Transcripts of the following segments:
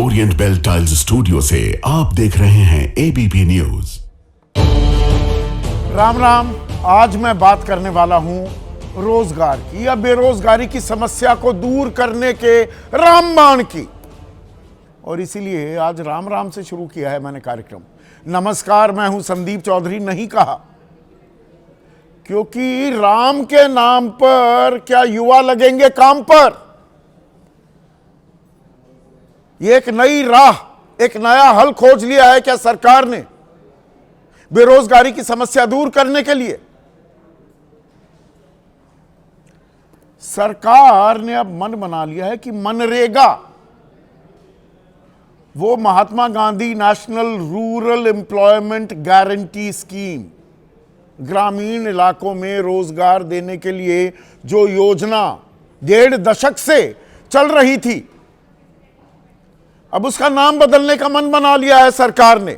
Orient bell tiles studio से आप देख रहे हैं एबीपी न्यूज। राम राम। आज मैं बात करने वाला हूं रोजगार की या बेरोजगारी की समस्या को दूर करने के रामबाण की, और इसीलिए आज राम राम से शुरू किया है मैंने कार्यक्रम। नमस्कार, मैं हूं संदीप चौधरी नहीं कहा, क्योंकि राम के नाम पर क्या युवा लगेंगे काम पर। ये एक नई राह, एक नया हल खोज लिया है क्या सरकार ने बेरोजगारी की समस्या दूर करने के लिए? सरकार ने अब मन बना लिया है कि मनरेगा, वो Mahatma Gandhi national rural employment guarantee scheme, ग्रामीण इलाकों में रोजगार देने के लिए जो योजना 1.5 दशक से चल रही थी, अब उसका नाम बदलने का मन बना लिया है सरकार ने।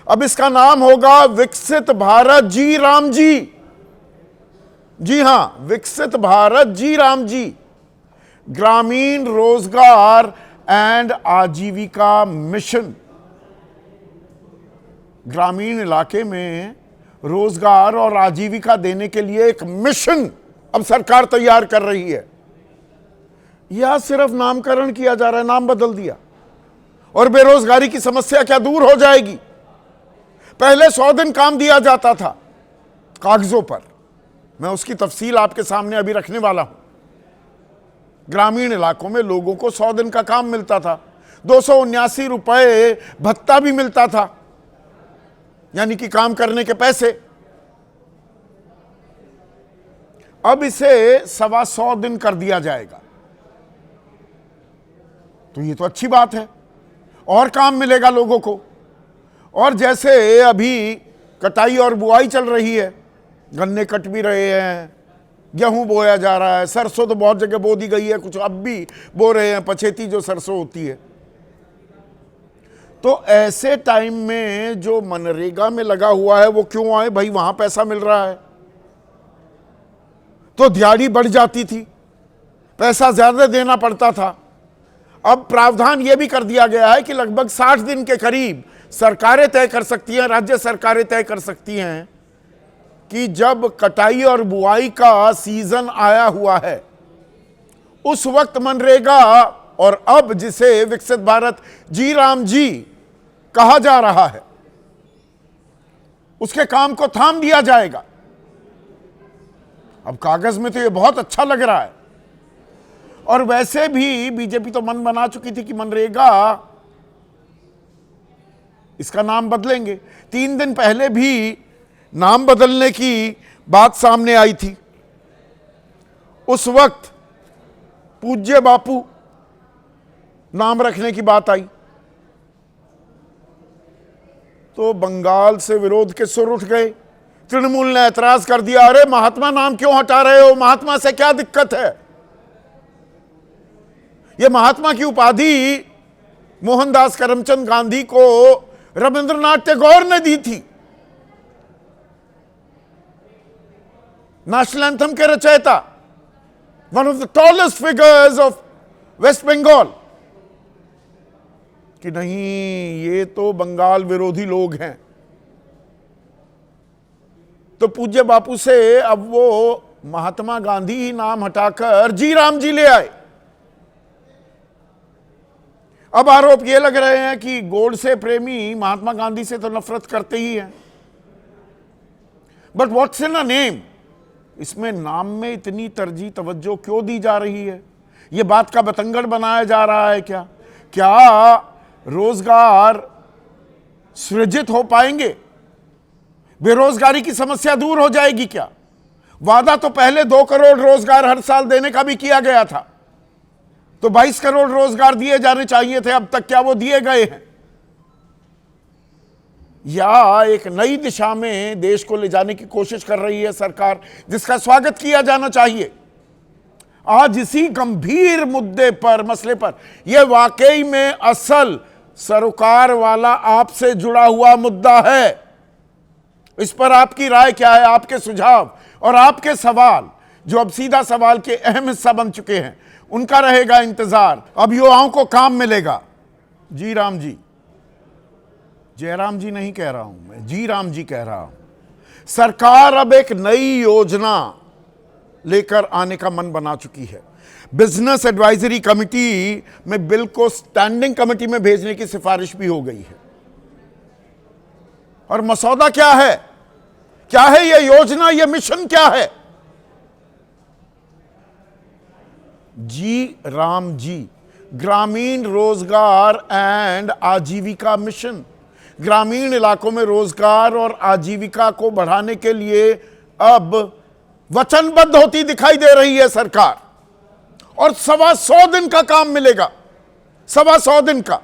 अब इसका नाम होगा विकसित भारत जी राम जी। जी हां, विकसित भारत जी राम जी, ग्रामीण रोजगार एंड आजीविका मिशन। ग्रामीण इलाके में रोजगार और आजीविका देने के लिए एक मिशन अब सरकार तैयार कर रही है। या सिर्फ नामकरण किया जा रहा है, नाम बदल दिया और बेरोजगारी की समस्या क्या दूर हो जाएगी? पहले 100 दिन काम दिया जाता था कागजों पर, मैं उसकी तफसील आपके सामने अभी रखने वाला हूं। ग्रामीण इलाकों में लोगों को 100 दिन का काम मिलता था, 279 रुपए भत्ता भी मिलता था, यानी कि काम करने के पैसे। अब इसे 125 दिन कर दिया जाएगा, तो ये तो अच्छी बात है, और काम मिलेगा लोगों को। और जैसे अभी कटाई और बुआई चल रही है, गन्ने कट भी रहे हैं, गेहूं बोया जा रहा है, सरसों तो बहुत जगह बो दी गई है, कुछ अब भी बो रहे हैं, पछेती जो सरसों होती है। तो ऐसे टाइम में जो मनरेगा में लगा हुआ है वो क्यों आए भाई? वहां पैसा मिल रहा है तो दिहाड़ी बढ़ जाती थी, पैसा ज्यादा देना पड़ता था। अब प्रावधान यह भी कर दिया गया है कि लगभग 60 दिन के करीब सरकारें तय कर सकती हैं, राज्य सरकारें तय कर सकती हैं कि जब कटाई और बुआई का सीजन आया हुआ है उस वक्त मनरेगा, और अब जिसे विकसित भारत जी राम जी कहा जा रहा है, उसके काम को थाम दिया जाएगा। अब कागज में तो यह बहुत अच्छा लग रहा है, और वैसे भी बीजेपी तो मन बना चुकी थी कि मनरेगा, इसका नाम बदलेंगे। 3 दिन पहले भी नाम बदलने की बात सामने आई थी। उस वक्त पूज्य बापू नाम रखने की बात आई तो बंगाल से विरोध के सुर उठ गए। तृणमूल ने ऐतराज कर दिया, अरे महात्मा नाम क्यों हटा रहे हो? महात्मा से क्या दिक्कत है? यह महात्मा की उपाधि मोहनदास करमचंद गांधी को रविंद्रनाथ टैगोर ने दी थी, नेशनल एंथम के रचयिता, one of the tallest figures of West Bengal. कि नहीं, ये तो बंगाल विरोधी लोग हैं। तो पूज्य बापू से अब वो महात्मा गांधी ही नाम हटाकर जी राम जी ले आए। अब आरोप ये लग रहे हैं कि गोडसे प्रेमी महात्मा गांधी से तो नफरत करते ही हैं, but what's in a name? इसमें नाम में इतनी तरजीह तवज्जो क्यों दी जा रही है? यह बात का बतंगड़ बनाया जा रहा है क्या? क्या रोजगार सृजित हो पाएंगे? बेरोजगारी की समस्या दूर हो जाएगी क्या? वादा तो पहले 2 करोड़ रोजगार हर साल देने का भी किया गया था, तो 22 करोड़ रोजगार दिए जाने चाहिए थे। अब तक क्या वो दिए गए हैं? या एक नई दिशा में देश को ले जाने की कोशिश कर रही है सरकार, जिसका स्वागत किया जाना चाहिए। आज इसी गंभीर मुद्दे पर, मसले पर, यह वाकई में असल सरोकार वाला आपसे जुड़ा हुआ मुद्दा है। इस पर आपकी राय क्या है? आपके सुझाव और आपके सवाल, जो अब सीधा सवाल के अहम हिस्सा बन चुके हैं, उनका रहेगा इंतजार। अब युवाओं को काम मिलेगा। जी राम जी, जयराम जी नहीं कह रहा हूं मैं, जी राम जी कह रहा हूं। सरकार अब एक नई योजना लेकर आने का मन बना चुकी है। बिजनेस एडवाइजरी कमेटी में बिल को स्टैंडिंग कमेटी में भेजने की सिफारिश भी हो गई है। और मसौदा क्या है, क्या है यह योजना, यह मिशन क्या है? जी राम जी, ग्रामीण रोजगार एंड आजीविका मिशन। ग्रामीण इलाकों में रोजगार और आजीविका को बढ़ाने के लिए अब वचनबद्ध होती दिखाई दे रही है सरकार। और 125 दिन का काम मिलेगा, 125 दिन का।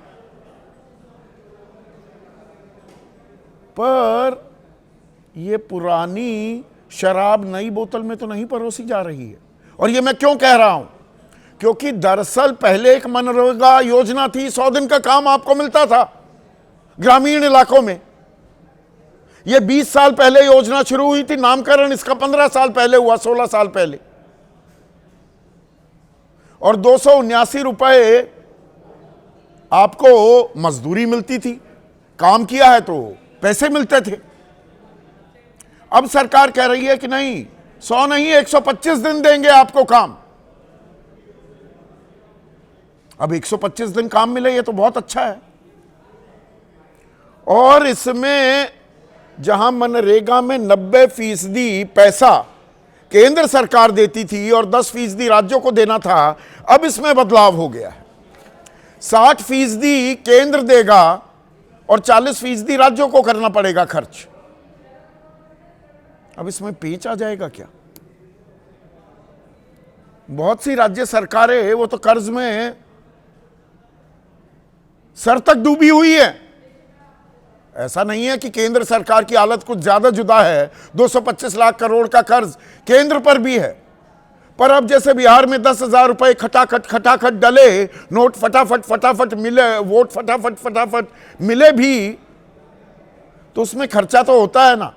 पर यह पुरानी शराब नई बोतल में तो नहीं परोसी जा रही है। और यह मैं क्यों कह रहा हूं? क्योंकि दरअसल पहले एक मनरेगा योजना थी, 100 दिन का काम आपको मिलता था ग्रामीण इलाकों में। यह 20 साल पहले योजना शुरू हुई थी, नामकरण इसका 15 साल पहले हुआ, 16 साल पहले। और 279 रुपए आपको मजदूरी मिलती थी, काम किया है तो पैसे मिलते थे। अब सरकार कह रही है कि नहीं, 100 नहीं 125 दिन देंगे आपको काम। अब 125 दिन काम मिले, ये तो बहुत अच्छा है। और इसमें जहां मनरेगा में 90% पैसा केंद्र सरकार देती थी और 10% राज्यों को देना था, अब इसमें बदलाव हो गया है। 60% केंद्र देगा और 40% राज्यों को करना पड़ेगा खर्च। अब इसमें पेच आ जाएगा क्या? बहुत सी राज्य सरकारें वो तो कर्ज में सर तक डूबी हुई है। ऐसा नहीं है कि केंद्र सरकार की हालत कुछ ज्यादा जुदा है। 225 लाख करोड़ का कर्ज केंद्र पर भी है। पर अब जैसे बिहार में 10,000 रुपए खटाखट डले, नोट फटाफट मिले, वोट फटाफट मिले भी, तो उसमें खर्चा तो होता है ना।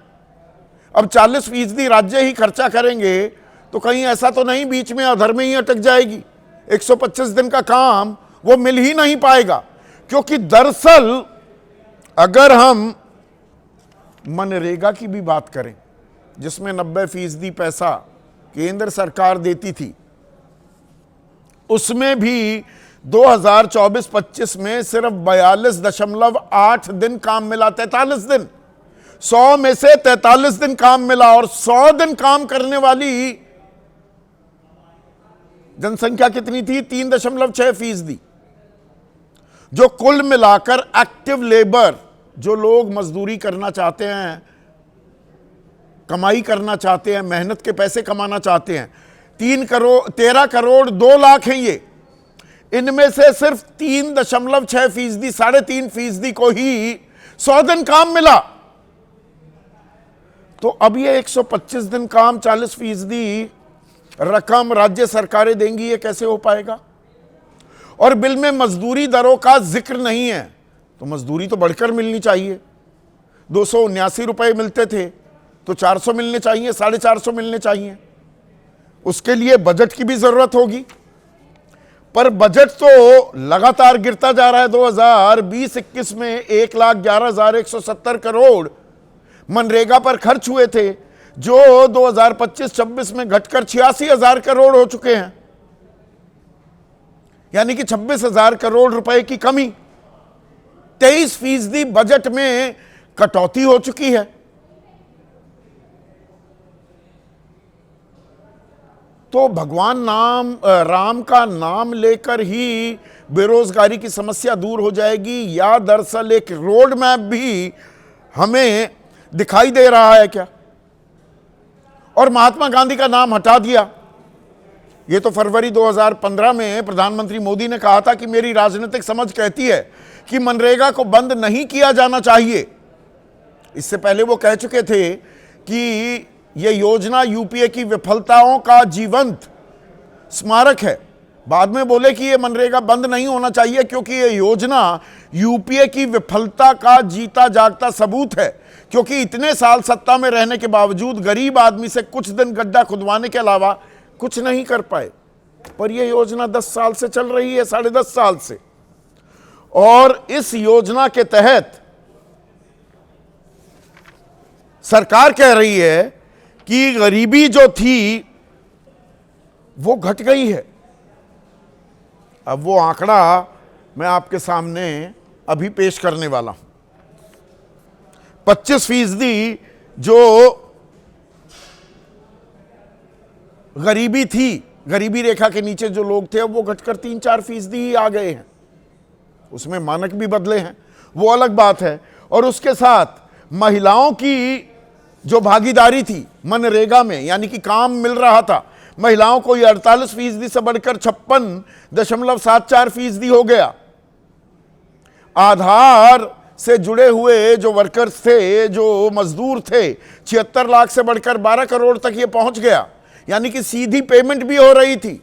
अब 40% राज्य ही खर्चा करेंगे तो कहीं ऐसा तो नहीं बीच में अधर में ही अटक जाएगी। 125 दिन का काम वो मिल ही नहीं पाएगा। क्योंकि दरअसल अगर हम मनरेगा की भी बात करें, जिसमें 90% पैसा केंद्र सरकार देती थी, उसमें भी 2024-25 में सिर्फ 42.8 दिन काम मिला। 43 दिन, 100 में से 43 दिन काम मिला। और 100 दिन काम करने वाली जनसंख्या कितनी थी? 3.6%। जो कुल मिलाकर एक्टिव लेबर, जो लोग मजदूरी करना चाहते हैं, कमाई करना चाहते हैं, मेहनत के पैसे कमाना चाहते हैं, 13 करोड़ 2 लाख हैं ये। इनमें से सिर्फ 3.6%, 3.5% को ही 100 दिन काम मिला। तो अब ये 125 दिन काम, 40% रकम राज्य सरकारें देंगी, ये कैसे हो पाएगा? और बिल में मजदूरी दरों का जिक्र नहीं है। तो मजदूरी तो बढ़कर मिलनी चाहिए। 279 रुपए मिलते थे तो 400 मिलने चाहिए, 450 मिलने चाहिए। उसके लिए बजट की भी जरूरत होगी। पर बजट तो लगातार गिरता जा रहा है। 2020-21 में 1,11,170 करोड़ मनरेगा पर खर्च हुए थे, जो 2025-26 में घटकर 86,000 करोड़ हो चुके हैं। यानी कि 26,000 करोड़ रुपए की कमी। 23% बजट में कटौती हो चुकी है। तो भगवान राम का नाम लेकर ही बेरोजगारी की समस्या दूर हो जाएगी, या दरअसल एक रोड मैप भी हमें दिखाई दे रहा है क्या? और महात्मा गांधी का नाम हटा दिया। ये तो फरवरी 2015 में प्रधानमंत्री मोदी ने कहा था कि मेरी राजनीतिक समझ कहती है कि मनरेगा को बंद नहीं किया जाना चाहिए। इससे पहले वो कह चुके थे कि यह योजना यूपीए की विफलताओं का जीवंत स्मारक है। बाद में बोले कि यह मनरेगा बंद नहीं होना चाहिए क्योंकि यह योजना यूपीए की विफलता का जीता जागता सबूत है। क्योंकि इतने साल सत्ता में रहने के बावजूद गरीब आदमी से कुछ दिन गड्ढा खुदवाने के अलावा कुछ नहीं कर पाए। पर यह योजना 10 साल से चल रही है, 10.5 साल से। और इस योजना के तहत सरकार कह रही है कि गरीबी जो थी वो घट गई है। अब वो आंकड़ा मैं आपके सामने अभी पेश करने वाला हूं। 25% जो गरीबी थी, गरीबी रेखा के नीचे जो लोग थे, अब वो घटकर 3-4% ही आ गए हैं। उसमें मानक भी बदले हैं, वो अलग बात है। और उसके साथ महिलाओं की जो भागीदारी थी मनरेगा में, यानी कि काम मिल रहा था, महिलाओं को ये 48% से बढ़कर 56.74% हो गया। आधार से जुड़े हुए जो वर्कर्स थे, जो मजदूर थे, 76 लाख से बढ़कर 12 करोड़ तक ये पहुंच गया, यानी कि सीधी पेमेंट भी हो रही थी।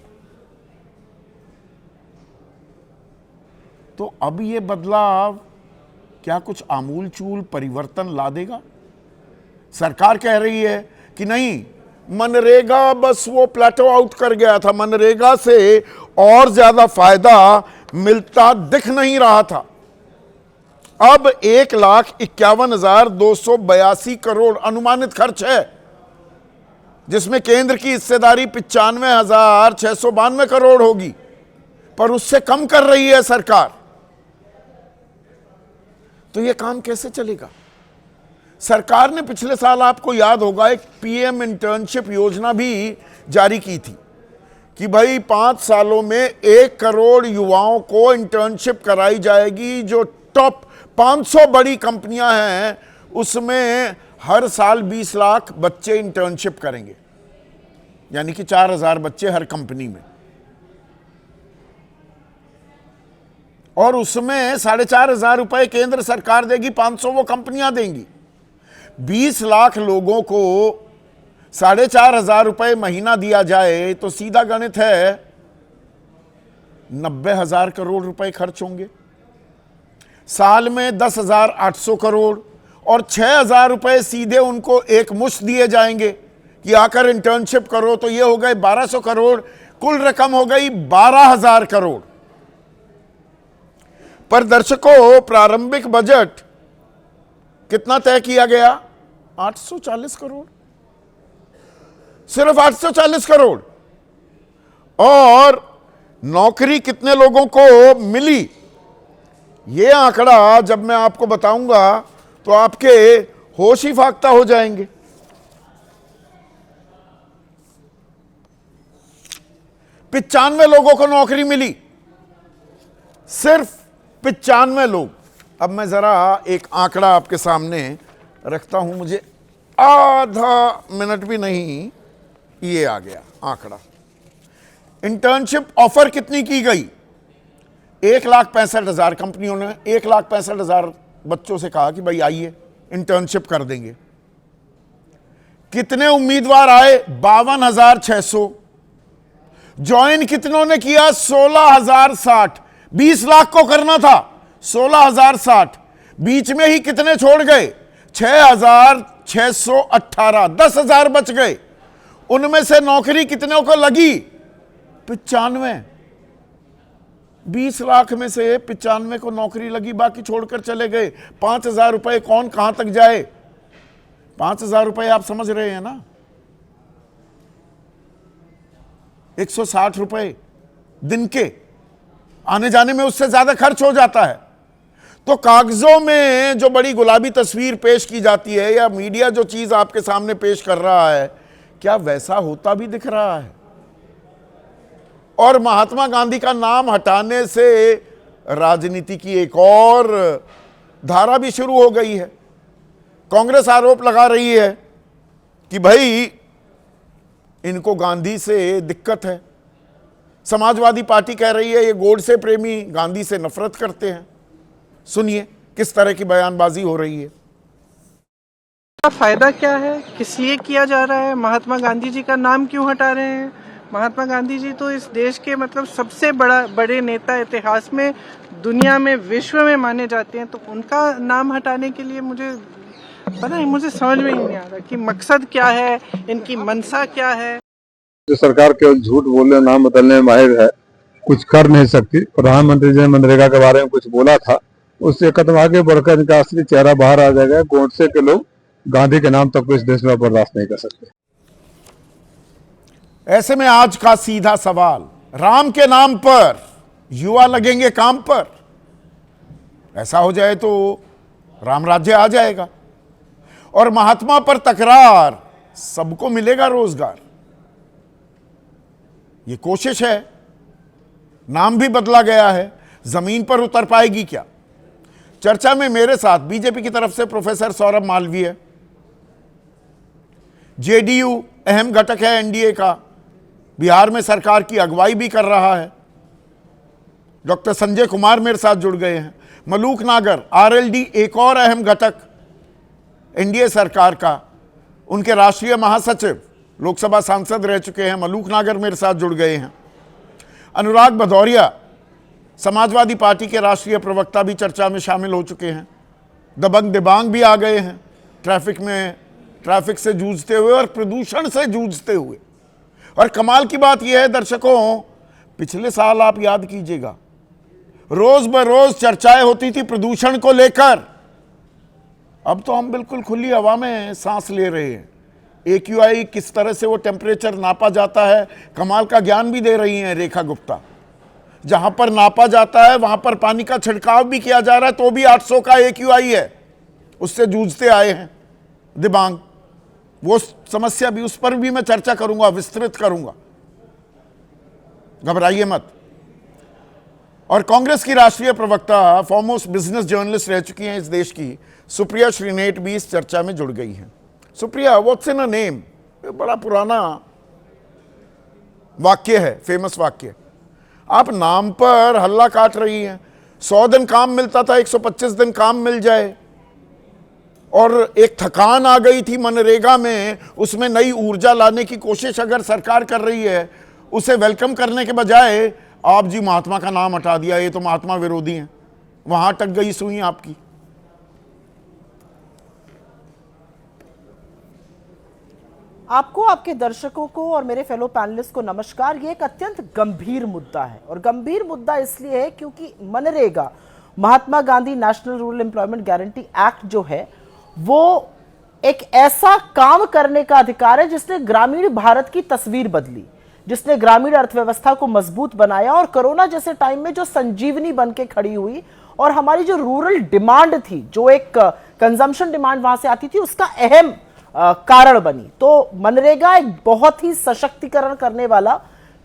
तो अब ये बदलाव क्या कुछ आमूलचूल परिवर्तन ला देगा? सरकार कह रही है कि नहीं, मनरेगा बस वो प्लेटो आउट कर गया था, मनरेगा से और ज्यादा फायदा मिलता दिख नहीं रहा था। अब 1,51,282 करोड़ अनुमानित खर्च है, जिसमें केंद्र की हिस्सेदारी 95,692 करोड़ होगी, पर उससे कम कर रही है सरकार। तो यह काम कैसे चलेगा? सरकार ने पिछले साल, आपको याद होगा, एक पीएम इंटर्नशिप योजना भी जारी की थी कि भाई 5 सालों में 1 करोड़ युवाओं को इंटर्नशिप कराई जाएगी। जो टॉप 500 बड़ी कंपनियां हैं, उसमें हर साल 20 लाख बच्चे इंटर्नशिप करेंगे, यानी कि 4,000 बच्चे हर कंपनी में। और उसमें 4,500 रुपए केंद्र सरकार देगी, 500 वो कंपनियां देंगी। 20 लाख लोगों को 4,500 रुपए महीना दिया जाए तो सीधा गणित है, 90,000 करोड़ रुपए खर्च होंगे। साल में 10,800 करोड़ और 6,000 रुपए सीधे उनको एक मुश्त दिए जाएंगे कि आकर इंटर्नशिप करो, तो ये हो गए 1,200 करोड़। कुल रकम हो गई 12,000 करोड़। पर दर्शकों, प्रारंभिक बजट कितना तय किया गया? 840 करोड़, सिर्फ 840 करोड़। और नौकरी कितने लोगों को मिली, यह आंकड़ा जब मैं आपको बताऊंगा तो आपके होश ही फाख्ता हो जाएंगे। 95 लोगों को नौकरी मिली, सिर्फ 95 लोग। अब मैं जरा एक आंकड़ा आपके सामने रखता हूं, मुझे आधा मिनट भी नहीं, ये आ गया आंकड़ा। इंटर्नशिप ऑफर कितनी की गई? 1,65,000 कंपनियों ने 1,65,000 बच्चों से कहा कि भाई आइए इंटर्नशिप कर देंगे। कितने उम्मीदवार आए? 52,600। ज्वाइन कितनों ने किया? 16,060। 20 लाख को करना था, 16,060। बीच में ही कितने छोड़ गए? 6,618। 10,000 बच गए। उनमें से नौकरी कितनों को लगी? 95। 20 लाख में से 95 को नौकरी लगी, बाकी छोड़कर चले गए। 5,000 रुपए कौन कहां तक जाए? 5,000 रुपए आप समझ रहे हैं ना, 160 रुपए दिन के, आने जाने में उससे ज्यादा खर्च हो जाता है। तो कागजों में जो बड़ी गुलाबी तस्वीर पेश की जाती है, या मीडिया जो चीज आपके सामने पेश कर रहा है, क्या वैसा होता भी दिख रहा है? और महात्मा गांधी का नाम हटाने से राजनीति की एक और धारा भी शुरू हो गई है। कांग्रेस आरोप लगा रही है कि भाई इनको गांधी से दिक्कत है। समाजवादी पार्टी कह रही है ये गोडसे प्रेमी, गांधी से नफरत करते हैं। सुनिए किस तरह की बयानबाजी हो रही है। फायदा क्या है, किस लिए किया जा रहा है? महात्मा गांधी जी का नाम क्यों हटा रहे हैं? महात्मा गांधी जी तो इस देश के सबसे बड़े नेता इतिहास में, दुनिया में, विश्व में माने जाते हैं। तो उनका नाम हटाने के लिए मुझे पता नहीं, मुझे समझ में ही नहीं आ रहा कि मकसद क्या है, इनकी मंशा क्या है। जो सरकार केवल झूठ बोलने नाम बदलने में माहिर है, कुछ कर नहीं सकती। प्रधानमंत्री जी ने मनरेगा के बारे में कुछ बोला था, उससे कदम आगे बढ़कर इनका असली चेहरा बाहर आ जाएगा। गोडसे के लोग गांधी के नाम तक को इस देश में बर्दाश्त नहीं कर सकते। ऐसे में आज का सीधा सवाल, राम के नाम पर युवा लगेंगे काम पर? ऐसा हो जाए तो राम राज्य आ जाएगा और महात्मा पर तकरार, सबको मिलेगा रोजगार। ये कोशिश है, नाम भी बदला गया है, जमीन पर उतर पाएगी क्या? चर्चा में मेरे साथ बीजेपी की तरफ से प्रोफेसर सौरभ मालवीय, जेडीयू अहम घटक है एनडीए का, बिहार में सरकार की अगुवाई भी कर रहा है, डॉक्टर संजय कुमार मेरे साथ जुड़ गए हैं। मलूक नागर, आरएलडी एक और अहम घटक एनडीए सरकार का, उनके राष्ट्रीय महासचिव, लोकसभा सांसद रह चुके हैं, मलूक नागर मेरे साथ जुड़ गए हैं। अनुराग भदौरिया, समाजवादी पार्टी के राष्ट्रीय प्रवक्ता, भी चर्चा में शामिल हो चुके हैं। दबंग दिबांग भी आ गए हैं, ट्रैफिक से जूझते हुए और प्रदूषण से जूझते हुए। और कमाल की बात यह है दर्शकों, पिछले साल आप याद कीजिएगा, रोज बरोज चर्चाएं होती थी प्रदूषण को लेकर। अब तो हम बिल्कुल खुली हवा में सांस ले रहे हैं। AQI किस तरह से वो टेम्परेचर नापा जाता है, कमाल का ज्ञान भी दे रही हैं रेखा गुप्ता। जहां पर नापा जाता है वहां पर पानी का छिड़काव भी किया जा रहा है, तो भी 800 का AQI है। उससे जूझते आए हैं दिबांग। वो समस्या भी, उस पर भी मैं चर्चा करूंगा, विस्तृत करूंगा, घबराइए मत। और कांग्रेस की राष्ट्रीय प्रवक्ता, फॉरमोस्ट बिजनेस जर्नलिस्ट रह चुकी हैं इस देश की, सुप्रिया श्रीनेट भी इस चर्चा में जुड़ गई हैं। Supriya, what's in a name? बड़ा पुराना वाक्य है, फेमस वाक्य। आप नाम पर हल्ला काट रही हैं। 100 दिन काम मिलता था, 125 दिन काम मिल जाए। और एक थकान आ गई थी मनरेगा में, उसमें नई ऊर्जा लाने की कोशिश अगर सरकार कर रही है, उसे वेलकम करने के बजाय आप जी महात्मा का नाम हटा दिया, ये तो महात्मा विरोधी हैं। वहां अटक गई सुई आपकी। आपको, आपके दर्शकों को और मेरे फेलो पैनलिस्ट को नमस्कार। ये एक अत्यंत गंभीर मुद्दा है, और गंभीर मुद्दा इसलिए है क्योंकि मनरेगा, Mahatma Gandhi national rural employment guarantee act जो है, वो एक ऐसा काम करने का अधिकार है जिसने ग्रामीण भारत की तस्वीर बदली, जिसने ग्रामीण अर्थव्यवस्था को मजबूत बनाया, और कोरोना जैसे टाइम में जो संजीवनी बन के खड़ी हुई, और हमारी जो रूरल डिमांड थी, जो एक कंजम्पशन डिमांड वहां से आती थी, उसका अहम कारण बनी। तो मनरेगा एक बहुत ही सशक्तिकरण करने वाला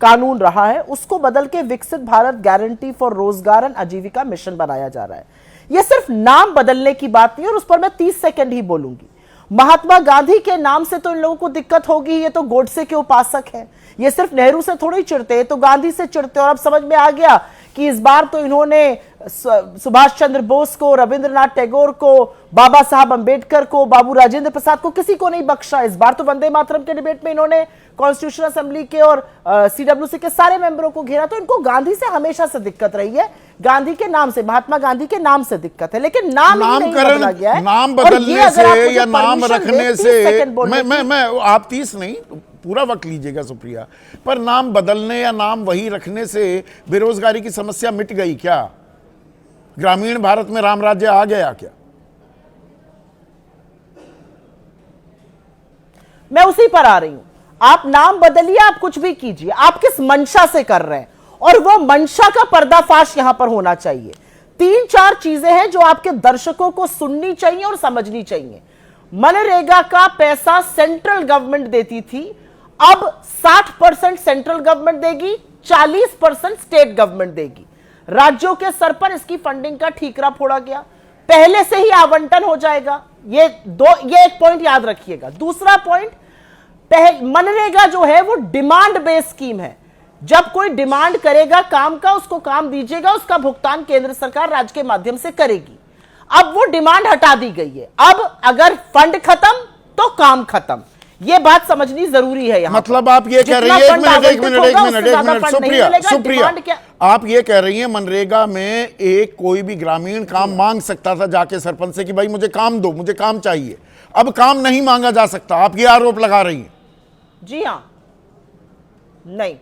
कानून रहा है। उसको बदल के विकसित भारत गारंटी फॉर रोजगार एंड आजीविका मिशन बनाया जा रहा है। यह सिर्फ नाम बदलने की बात नहीं, और उस पर मैं 30 सेकंड ही बोलूंगी। महात्मा गांधी के नाम से तो इन लोगों को दिक्कत होगी, ये तो गोडसे के उपासक हैं। ये सिर्फ नेहरू से थोड़ी चिढ़ते, ये तो गांधी से चिढ़ते। और अब समझ में आ गया कि इस बार तो इन्होंने सुभाष चंद्र बोस को, रविंद्रनाथ टैगोर को, बाबा साहब अंबेडकर को, बाबू राजेंद्र प्रसाद को, किसी को नहीं बख्शा। इस बार तो वंदे मातरम के डिबेट में इन्होंने कॉन्स्टिट्यूशनल असेंबली के और CWC के सारे मेंबरों को घेरा। तो इनको गांधी से हमेशा से दिक्कत रही है, गांधी के नाम से, महात्मा गांधी के नाम से दिक्कत है। लेकिन नामकरण, नाम बदलने से या नाम रखने से, मैं आप 30 नहीं, पूरा वक्त लीजिएगा सुप्रिया, पर नाम बदलने या नाम वही रखने से बेरोजगारी की समस्या मिट गई क्या? ग्रामीण भारत में राम राज्य आ गया क्या? मैं उसी पर आ रही हूं। आप नाम बदलिए, आप कुछ भी कीजिए, आप किस मंशा से कर रहे हैं, और वो मंशा का पर्दाफाश यहां पर होना चाहिए। 3-4 चीजें हैं जो आपके दर्शकों को सुननी चाहिए और समझनी चाहिए। मनरेगा का पैसा सेंट्रल गवर्नमेंट देती थी, अब 60% सेंट्रल गवर्नमेंट देगी, 40% स्टेट गवर्नमेंट देगी। राज्यों के सर पर इसकी फंडिंग का ठीकरा फोड़ा गया, पहले से ही आवंटन हो जाएगा। ये एक पॉइंट याद रखिएगा। दूसरा पॉइंट, मनरेगा जो है वो डिमांड बेस्ड स्कीम है। जब कोई डिमांड करेगा काम का, उसको काम दीजिएगा, उसका भुगतान केंद्र सरकार राज्य के माध्यम से करेगी। अब वो डिमांड हटा दी गई है। अब अगर फंड खत्म तो काम खत्म, ये बात समझनी जरूरी है यहाँ। मतलब आप ये कह रही हैं, एक मिनट सुप्रिया, आप ये कह रही हैं मनरेगा में एक कोई भी ग्रामीण काम मांग सकता था जाके सरपंच से कि भाई मुझे काम दो, मुझे काम चाहिए। अब काम नहीं मांगा जा सकता, आप ये आरोप लगा रही हैं? जी हाँ। नहीं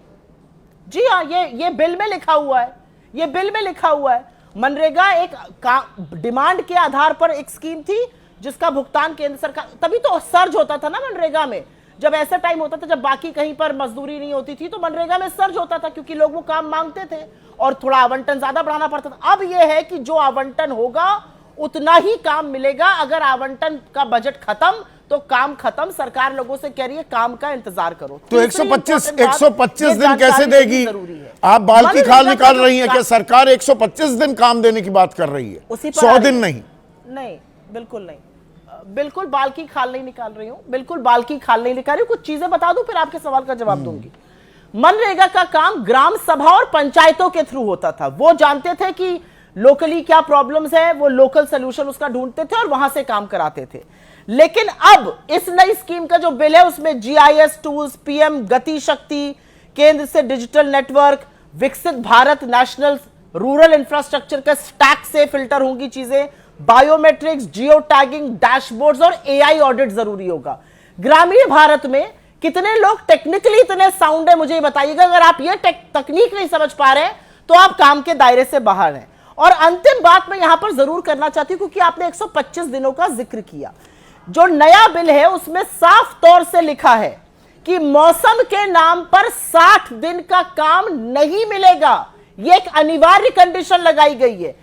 जी हाँ, ये बिल में लिखा हुआ है, ये बिल में लिखा हुआ है। मनरेगा एक डिमांड के आधार पर एक स्कीम थी जिसका भुगतान केंद्र सरकार, तभी तो सर्ज होता था ना मनरेगा में। जब ऐसा टाइम होता था जब बाकी कहीं पर मजदूरी नहीं होती थी तो मनरेगा में सर्ज होता था, क्योंकि लोग वो काम मांगते थे और थोड़ा आवंटन ज्यादा बढ़ाना पड़ता था। अब यह है कि जो आवंटन होगा उतना ही काम मिलेगा। अगर आवंटन का बजट खत्म तो काम खत्म। सरकार लोगों से कह रही है काम का इंतजार करो। तो 125 दिन कैसे देगी? आप बाल की खाल निकाल रही हैं कि सरकार 125 दिन काम देने की बात कर रही है, 100 दिन नहीं? नहीं, बिल्कुल नहीं, बिल्कुल बाल की खाल नहीं निकाल रही हूं, बिल्कुल बाल की खाल नहीं निकाल रही हूं। कुछ चीजें बता दूं फिर आपके सवाल का जवाब दूंगी। मनरेगा का काम ग्राम सभा और पंचायतों के थ्रू होता था। वो जानते थे कि लोकली क्या प्रॉब्लम्स है, वो लोकल सोल्यूशन उसका ढूंढते थे और वहां से काम कराते थे। लेकिन अब इस नई स्कीम का जो बिल है उसमें जीआईएस टूल्स, पीएम गति शक्ति, केंद्र से डिजिटल नेटवर्क, विकसित भारत नेशनल रूरल इंफ्रास्ट्रक्चर का स्टैक से फिल्टर होंगी चीजें, बायोमेट्रिक्स, जियो टैगिंग, डैशबोर्ड्स और एआई ऑडिट जरूरी होगा। ग्रामीण भारत में कितने लोग टेक्निकली इतने साउंड है मुझे बताइएगा। अगर आप ये तकनीक नहीं समझ पा रहे तो आप काम के दायरे से बाहर हैं। और अंतिम बात मैं यहां पर जरूर करना चाहती हूं, क्योंकि आपने 125 दिनों का जिक्र किया। जो नया बिल है उसमें साफ तौर से लिखा है कि मौसम के नाम पर 60 दिन का काम नहीं मिलेगा। यह एक अनिवार्य कंडीशन लगाई गई है।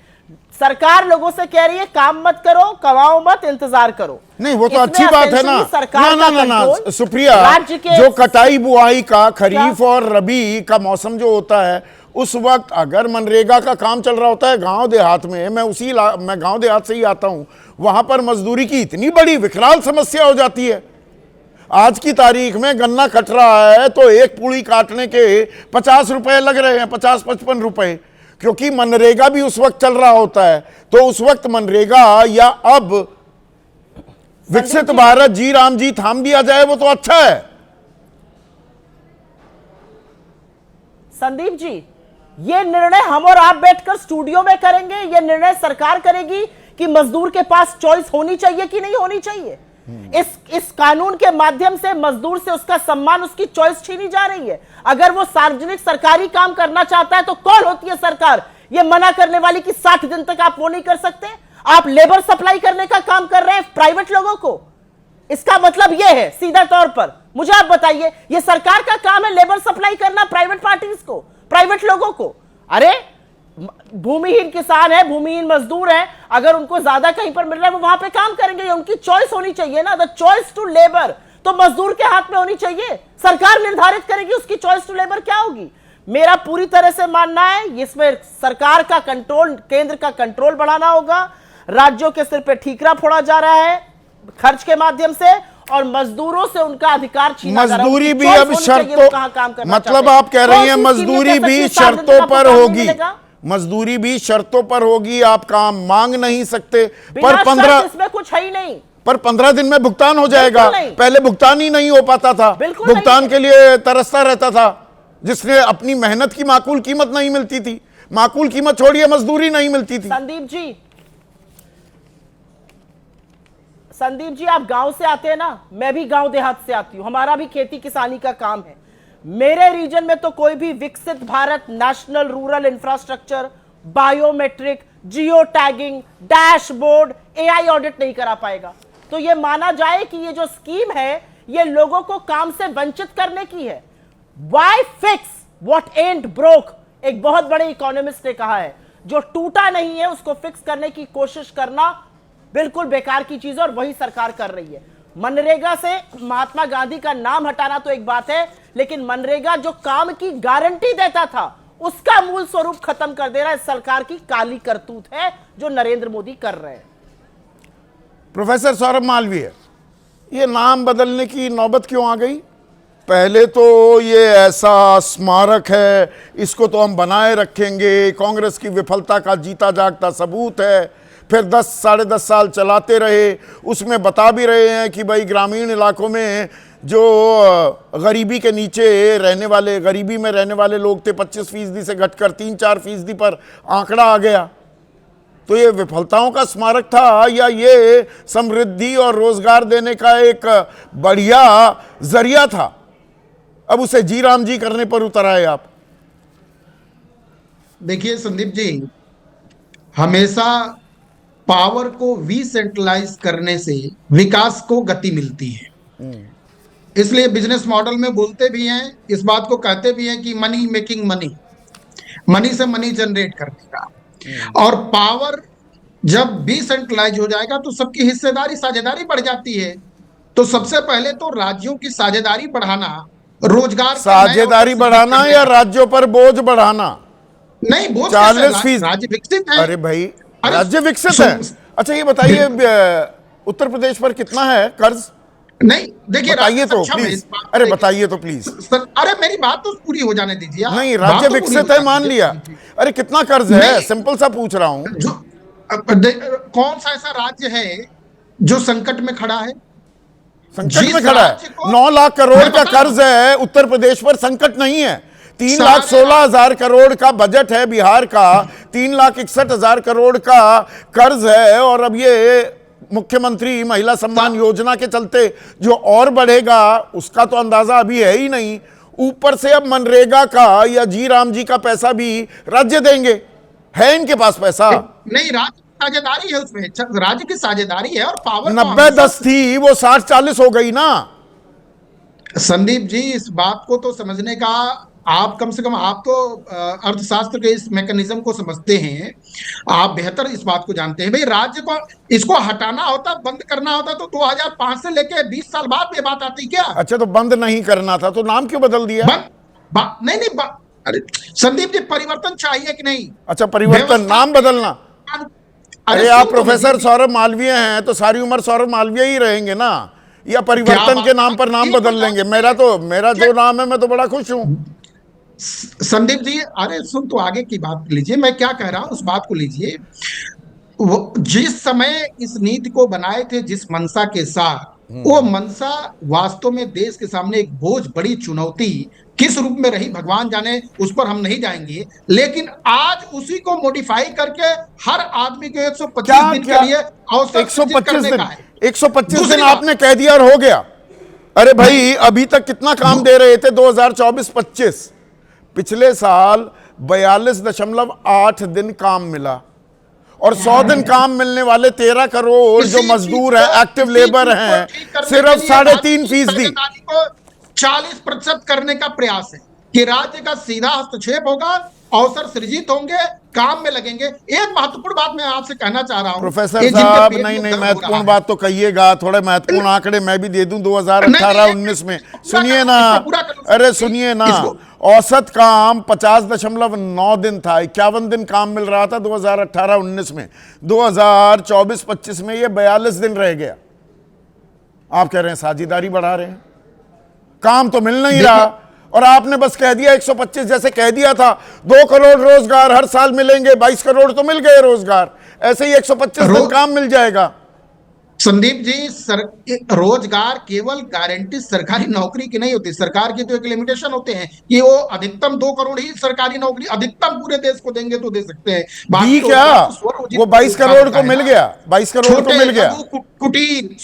सरकार लोगों से कह रही है काम मत करो, कमाओ मत, इंतजार करो। नहीं, वो तो अच्छी बात है ना। ना सुप्रिया, जो कटाई बुआई का खरीफ और रबी का मौसम जो होता है उस वक्त अगर मनरेगा का काम चल रहा होता है गांव देहात में, मैं गांव देहात से ही आता हूं, वहां पर मजदूरी की इतनी बड़ी विकराल समस्या हो जाती है। आज की तारीख में गन्ना कट रहा है तो एक पूड़ी काटने के 50 रुपए लग रहे हैं, 50-55 रुपए, क्योंकि मनरेगा भी उस वक्त चल रहा होता है। तो उस वक्त मनरेगा या अब विकसित भारत जी राम जी थाम दिया जाए वो तो अच्छा है। संदीप जी, ये निर्णय हम और आप बैठकर स्टूडियो में करेंगे, ये निर्णय सरकार करेगी कि मजदूर के पास चॉइस होनी चाहिए कि नहीं होनी चाहिए। इस कानून के माध्यम से मजदूर से उसका सम्मान, उसकी चॉइस छीनी जा रही है। अगर वो सार्वजनिक सरकारी काम करना चाहता है तो कौन होती है सरकार ये मना करने वाली कि 60 दिन तक आप वो नहीं कर सकते? आप लेबर सप्लाई करने का काम कर रहे हैं प्राइवेट लोगों को। इसका मतलब यह है सीधा तौर पर, मुझे आप बताइए, यह सरकार का काम है लेबर सप्लाई करना प्राइवेट पार्टीज को, प्राइवेट लोगों को? अरे भूमिहीन किसान है, भूमिहीन मजदूर है, अगर उनको ज्यादा कहीं पर मिल रहा है वो वहां पे काम करेंगे। उनकी चॉइस होनी चाहिए ना। द चॉइस टू लेबर तो मजदूर के हाथ में होनी चाहिए। सरकार निर्धारित करेगी उसकी चॉइस टू लेबर क्या होगी। मेरा पूरी तरह से मानना है इसमें सरकार का कंट्रोल, केंद्र का कंट्रोल बढ़ाना होगा। राज्यों के सिर पे ठीकरा फोड़ा जा रहा है खर्च के माध्यम से और मजदूरों से उनका अधिकार छीना जा रहा है। मजदूरी भी अब शर्तों, मतलब आप कह रही हैं मजदूरी भी शर्तों पर होगी, मजदूरी भी शर्तों पर होगी, आप काम मांग नहीं सकते। पर 15 इसमें कुछ है ही नहीं, पर 15 दिन में भुगतान हो जाएगा। पहले भुगतान ही नहीं हो पाता था, भुगतान के लिए तरसता रहता था जिसने अपनी मेहनत की माकूल कीमत नहीं मिलती थी। माकूल कीमत छोड़िए, मजदूरी नहीं मिलती थी। संदीप जी आप गांव से आते हैं ना, मैं भी गांव देहात से आती हूं, हमारा भी खेती किसानी का काम है। मेरे रीजन में तो कोई भी विकसित Bharat national rural infrastructure, biometric, geo tagging, dashboard, AI audit नहीं करा पाएगा। तो यह माना जाए कि ये जो स्कीम है ये लोगों को काम से वंचित करने की है। Why fix what ain't broke? एक बहुत बड़े इकोनॉमिस्ट ने कहा है, जो टूटा नहीं है उसको फिक्स करने की कोशिश करना बिल्कुल बेकार की चीज है और वही सरकार कर रही है। मनरेगा से महात्मा गांधी का नाम हटाना तो एक बात है, लेकिन मनरेगा जो काम की गारंटी देता था उसका मूल स्वरूप खत्म कर दे रहा है। सरकार की काली करतूत है जो नरेंद्र मोदी कर रहे हैं। प्रोफेसर सौरभ मालवीय, ये नाम बदलने की नौबत क्यों आ गई? पहले तो ये ऐसा स्मारक है, इसको तो हम बनाए रखेंगे, कांग्रेस की विफलता का जीता जागता सबूत है। फिर 10 साढ़े 10 साल चलाते रहे, उसमें बता भी रहे हैं कि भाई ग्रामीण इलाकों में जो गरीबी के नीचे रहने वाले, गरीबी में रहने वाले लोग थे 25% से घटकर 3-4% पर आंकड़ा आ गया। तो ये विफलताओं का स्मारक था या ये समृद्धि और रोजगार देने का एक बढ़िया जरिया था? अब उसे जी राम जी करने पर उतर आए आप। देखिए संदीप जी, हमेशा पावर को विसेंट्रलाइज करने से विकास को गति मिलती है। इसलिए बिजनेस मॉडल में बोलते भी हैं, इस बात को कहते भी हैं कि मनी मेकिंग मनी, मनी से मनी जनरेट करने का। और पावर जब डिसेंट्रलाइज हो जाएगा तो सबकी हिस्सेदारी साझेदारी बढ़ जाती है। तो सबसे पहले तो राज्यों की साझेदारी बढ़ाना, रोजगार के नए साझेदारी अवसर बढ़ाना सृजित या करने राज्यों पर बोझ बढ़ाना? का। नहीं, बोझ 40%। राज्य विकसित है। अरे भाई, अरे राज्य विकसित है। अच्छा ये बताइए, उत्तर प्रदेश पर कितना है कर्ज? नहीं, देखिए बताइए तो सक्षम है प्लीज। इस बात को अरे लेकर। बताइए तो प्लीज। अरे मेरी बात तो पूरी हो जाने दीजिए आप। नहीं, बात राज्य तो पूरी विकसित हो है जाने मान दीजिए। लिया। अरे कितना कर्ज है, नहीं। सिंपल सा पूछ रहा हूं। जो कौन सा ऐसा राज्य है जो संकट में खड़ा है? संकट जिस में खड़ा राज्य है, को- 9 लाख करोड़ मैं का बता रहा कर्ज है उत्तर प्रदेश पर, संकट नहीं है। 3,16,000 करोड़ का बजट है बिहार का, 3,61,000 करोड़ का कर्ज है। और अब ये मुख्यमंत्री महिला सम्मान योजना के चलते जो और बढ़ेगा उसका तो अंदाजा अभी है ही नहीं। ऊपर से अब मनरेगा का या जी राम जी का पैसा भी राज्य देंगे, है इनके पास पैसा? नहीं, राज्य की साझेदारी है उसमें, राज्य की साझेदारी है। और पावर 90-10 थी, वो 60-40 हो गई ना। संदीप जी, इस बात को तो समझने का आप, कम से कम आप तो अर्थशास्त्र के इस मैकेनिज्म को समझते हैं, आप बेहतर इस बात को जानते हैं। भाई राज्य को इसको हटाना होता, बंद करना होता तो 2005 से लेके 20 साल बाद ये बात आती क्या? अच्छा, तो बंद नहीं करना था तो नाम क्यों बदल दिया? नहीं नहीं, अरे संदीप जी, परिवर्तन चाहिए कि नहीं? अच्छा, परिवर्तन, नाम बदलना। अरे आप प्रोफेसर सौरभ मालवीय हैं तो सारी उम्र सौरभ मालवीय ही रहेंगे ना, या परिवर्तन के नाम पर नाम बदल लेंगे? मेरा जो नाम है, मैं तो बड़ा खुश हूं। संदीप जी, अरे सुन, तो आगे की बात लीजिए, मैं क्या कह रहा हूं उस बात को लीजिए। जिस समय इस नीति को बनाए थे, जिस मंशा के साथ, वो मंशा वास्तव में देश के सामने एक बोझ, बड़ी चुनौती किस रूप में रही भगवान जाने, उस पर हम नहीं जाएंगे। लेकिन आज उसी को मॉडिफाई करके हर आदमी को 125 दिन के लिए अवसर सृजित करने का है। 125 दिन आपने कह दिया और हो गया। अरे भाई, अभी तक कितना काम दे रहे थे 2024-25? पिछले साल 42.8 दिन काम मिला, और 100 दिन काम मिलने वाले 13 करोड़ जो मजदूर हैं, एक्टिव लेबर हैं, सिर्फ 3.5%। 40% करने का प्रयास है कि राज्य का सीधा हस्तक्षेप होगा, अवसर सृजित होंगे, काम में लगेंगे। एक महत्वपूर्ण बात मैं आपसे कहना चाह रहा हूं प्रोफेसर साहब, नहीं महत्वपूर्ण बात तो कहिएगा, थोड़े महत्वपूर्ण आंकड़े मैं भी दे दूं। 2018-19 में सुनिए ना, अरे सुनिए ना, औसत काम 50.9 दिन था, 51 दिन काम मिल रहा था 2018-19 में। 2024-25 में ये 42 दिन रह गया। आप कह रहे हैं साझेदारी बढ़ा रहे हैं, काम तो मिल नहीं रहा। और आपने बस कह दिया 125, जैसे कह दिया था 2 करोड़ रोजगार हर साल मिलेंगे, 22 करोड़ तो मिल गए रोजगार, ऐसे ही 125 दिन काम मिल जाएगा। संदीप जी, रोजगार केवल गारंटी सरकारी नौकरी की नहीं होती। सरकार की तो एक लिमिटेशन होते हैं कि वो अधिकतम 2 करोड़ ही सरकारी नौकरी अधिकतम पूरे देश को देंगे तो दे सकते हैं। बाकी क्या वो 22 करोड़ को मिल गया, 22 करोड़ को मिल गया। कुटीर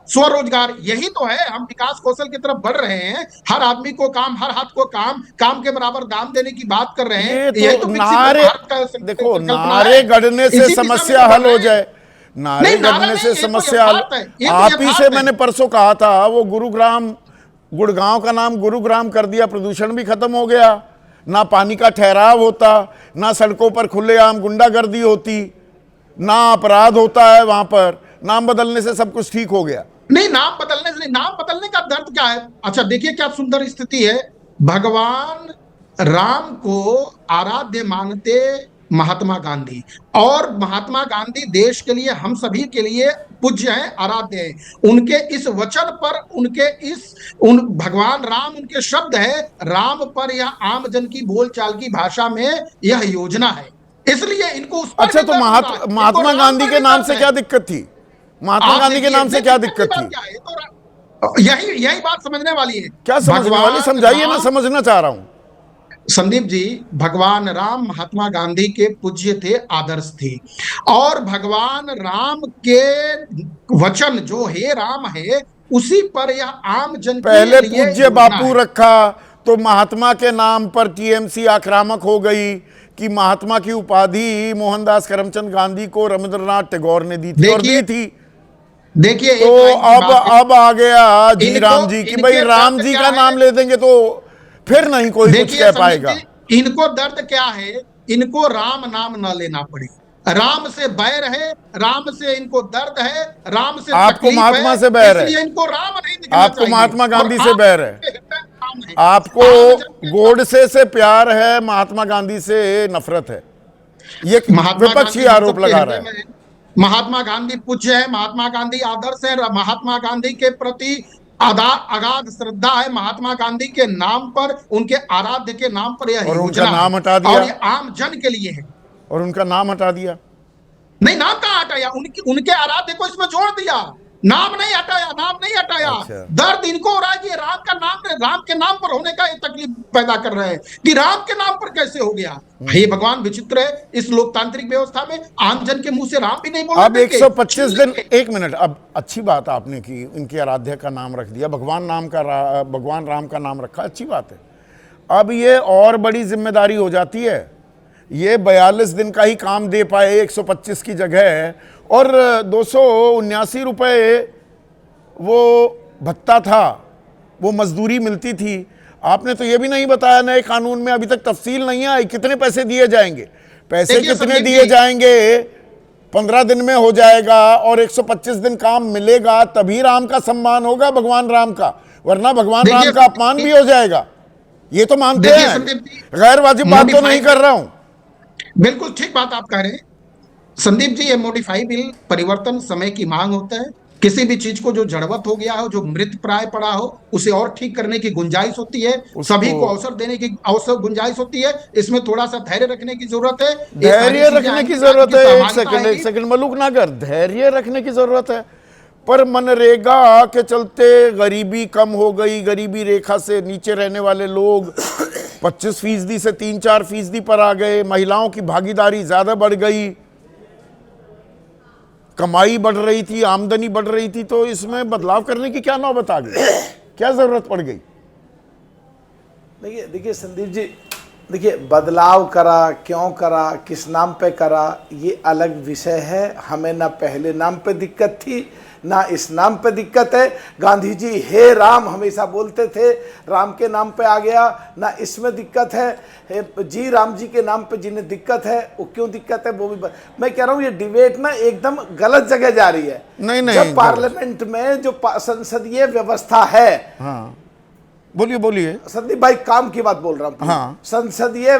स्वरोजगार, यही तो है। हम विकास कौशल की तरफ बढ़ रहे हैं, हर आदमी को काम, हर हाथ को काम, काम के बराबर दाम देने की बात कर रहे हैं। यही तो नारे, देखो नारे गढ़ने से समस्या हल हो जाए, नारे गढ़ने से समस्या हल। आप ही से मैंने परसों कहा था, वो गुड़गांव का नाम गुरुग्राम कर दिया, प्रदूषण भी खत्म हो गया, ना पानी का ठहराव होता, ना सड़कों पर खुलेआम गुंडागर्दी होती, ना अपराध होता है वहां पर। नाम बदलने से सब कुछ ठीक हो गया। नहीं, नाम बदलने से नहीं, नाम बदलने का दर्द क्या है? अच्छा देखिए क्या सुंदर स्थिति है। भगवान राम को आराध्य मानते महात्मा गांधी, और महात्मा गांधी देश के लिए, हम सभी के लिए पूज्य हैं, आराध्य हैं। उनके इस वचन पर, भगवान राम उनके शब्द है, राम पर यह आम जन की बोलचाल की भाषा में यह योजना है, इसलिए इनको उस पर। अच्छा, तो महात्मा गांधी के नाम से क्या दिक्कत थी? महात्मा गांधी के नाम से क्या दिक्कत थी? यही बात समझने वाली है। क्या समझने वाली? समझाइए ना, समझना चाह रहा हूं। संदीप जी, भगवान राम महात्मा गांधी के पूज्य थे, आदर्श थे, और भगवान राम के वचन जो हे राम है, उसी पर यह आम जन पहले के लिए पूज्य योजना बापू है। रखा तो महात्मा के नाम पर टीएमसी आक्रामक हो गई कि महात्मा की उपाधि मोहनदास करमचंद गांधी को रविंद्रनाथ टैगोर ने दी थी और दी थी। देखिए तो एक लाइन की बात है। अब आ गया जी इनको- राम जी की, इनके भाई राम दर्द जी क्या का है? नाम ले देंगे तो फिर नहीं कोई कुछ देखिए कह संदीप पाएगा। जी, इनको दर्द क्या है? इनको राम नाम न लेना पड़े, राम से बैर है, राम से इनको दर्द है, राम से आपको तकलीफ महात्मा है, से बैर है। इसलिए इनको राम नहीं दिखना आपको चाहिए। महात्मा गांधी और से आप बैर है। के हृदय में राम है। आपको आम जन के- गोडसे से प्यार है, महात्मा गांधी से नफरत है, ये महात्मा विपक्षी गांधी हम आरोप सबके लगा हृदय रहा में है। है। महात्मा गांधी पूज्य है, महात्मा गांधी आदर्श है, महात्मा गांधी के प्रति अगाध श्रद्धा है। महात्मा गांधी के नाम पर, उनके आराध्य के नाम पर यह और उनका योजना नाम है। हटा दिया। और ये आम जन के लिए है। और उनका नाम हटा दिया। नहीं, नाम कहाँ हटाया? उनके आराध्य को इसमें जोड़ दिया, नाम नहीं हटाया, नाम नहीं हटाया। अच्छा। दर्द इनको हो रहा है कि राम के नाम पर होने का ये तकलीफ पैदा कर रहे हैं कि राम के नाम पर कैसे हो गया। हे भगवान, विचित्र है इस लोकतांत्रिक व्यवस्था में आम जन के मुंह से राम भी नहीं बोलने अब देंगे। 125 दिन, एक मिनट, अब अच्छी बात आपने की, इनके आराध्य का नाम रख दिया, भगवान राम का नाम रखा, अच्छी बात है। अब ये और बड़ी जिम्मेदारी हो जाती है, ये 42 दिन का ही काम दे पाए 125 की जगह, और 279 रुपये वो भत्ता था, वो मजदूरी मिलती थी। आपने तो ये भी नहीं बताया, नए कानून में अभी तक तफसील नहीं आई कितने पैसे दिए जाएंगे, पैसे देखिए कितने संदीप दिए जी, जाएंगे। 15 दिन में हो जाएगा और 125 दिन काम मिलेगा, तभी राम का सम्मान होगा, भगवान राम का, वरना भगवान देखिए, राम का अपमान भी हो जाएगा। ये तो मानते देखिए हैं, संदीप जी, गैर वाजिब बात तो नहीं कर रहा हूं। बिल्कुल ठीक बात आप कह रहे हैं संदीप जी। ये मॉडिफाई बिल परिवर्तन समय की मांग होता है। किसी भी चीज को जो जड़वत हो गया हो, जो मृत प्राय पड़ा हो, उसे और ठीक करने की गुंजाइश होती है, सभी को अवसर देने की गुंजाइश होती है। इसमें थोड़ा सा धैर्य रखने की जरूरत है। ये सारी धैर्य चीजें रखने की आएंगी, जरूरत है। एक सहभागिता सेकंड मलूक ना कर, धैर्य रखने की जरूरत है। पर मनरेगा के चलते गरीबी कम हो गई, गरीबी रेखा से नीचे रहने वाले लोग 25% से 3-4% पर आ गए, महिलाओं की भागीदारी ज्यादा बढ़ गई, कमाई बढ़ रही थी, आमदनी बढ़ रही थी, तो इसमें बदलाव करने की क्या नौबत आ गई, क्या जरूरत पड़ गई? देखिए संदीप जी, देखिए बदलाव करा, क्यों करा, किस नाम पे करा, ये अलग विषय है। हमें ना पहले नाम पे दिक्कत थी, ना इस नाम पे दिक्कत है। गांधी जी हे राम हमेशा बोलते थे, राम के नाम पे आ गया, ना इसमें दिक्कत है। जी राम जी के नाम पे जिन्हें दिक्कत है, वो क्यों दिक्कत है वो भी मैं कह रहा हूँ। ये डिबेट ना एकदम गलत जगह जा रही है। नहीं, जब पार्लियामेंट में जो संसदीय व्यवस्था है, हाँ बोलिए संदीप भाई, काम की बात बोल रहा हूँ। हाँ। संसदीय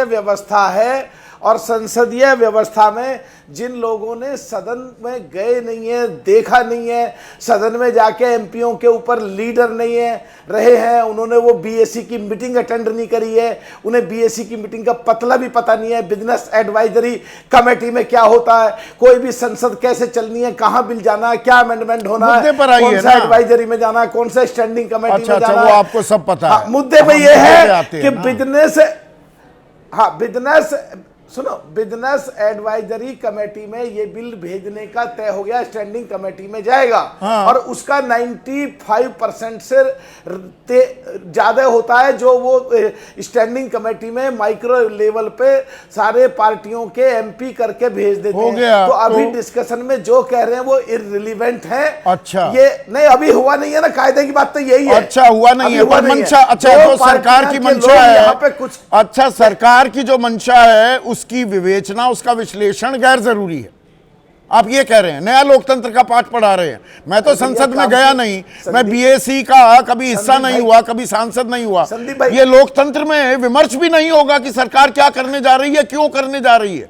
व्यवस्था है, और संसदीय व्यवस्था में जिन लोगों ने सदन में गए नहीं है, देखा नहीं है, सदन में जाके एमपीओ के ऊपर लीडर नहीं है रहे हैं, उन्होंने वो बीएसी की मीटिंग अटेंड नहीं करी है, उन्हें बीएसी की मीटिंग का पतला भी पता नहीं है, बिजनेस एडवाइजरी कमेटी में क्या होता है, कोई भी संसद कैसे चलनी है, कहाँ बिल जाना है, क्या अमेंडमेंट होना है, कौन सा एडवाइजरी में जाना है, कौन सा स्टैंडिंग कमेटी में जाना है, वो आपको सब पता है। मुद्दे पे ये है कि बिजनेस एडवाइजरी कमेटी में ये बिल भेजने का तय हो गया, स्टैंडिंग कमेटी में जाएगा। हाँ। और उसका 95% से ज्यादा होता है जो वो स्टैंडिंग कमेटी में माइक्रो लेवल पे सारे पार्टियों के एमपी करके भेज देते हो हैं। गया, तो अभी डिस्कशन में जो कह रहे हैं वो इररिलेवेंट है। अच्छा, ये नहीं, अभी हुआ नहीं है ना, कायदे की बात तो यही है। अच्छा, हुआ नहीं है, पर मंशा, अच्छा जो सरकार की मंशा है, अच्छा सरकार की जो मंशा है उसकी विवेचना, उसका विश्लेषण गैर जरूरी है, आप ये कह रहे हैं। नया लोकतंत्र का पाठ पढ़ा रहे हैं। मैं तो संसद में गया नहीं, मैं बीएसी का कभी हिस्सा नहीं हुआ, कभी सांसद नहीं हुआ। ये लोकतंत्र में विमर्श भी नहीं होगा कि सरकार क्या करने जा रही है, क्यों करने जा रही है।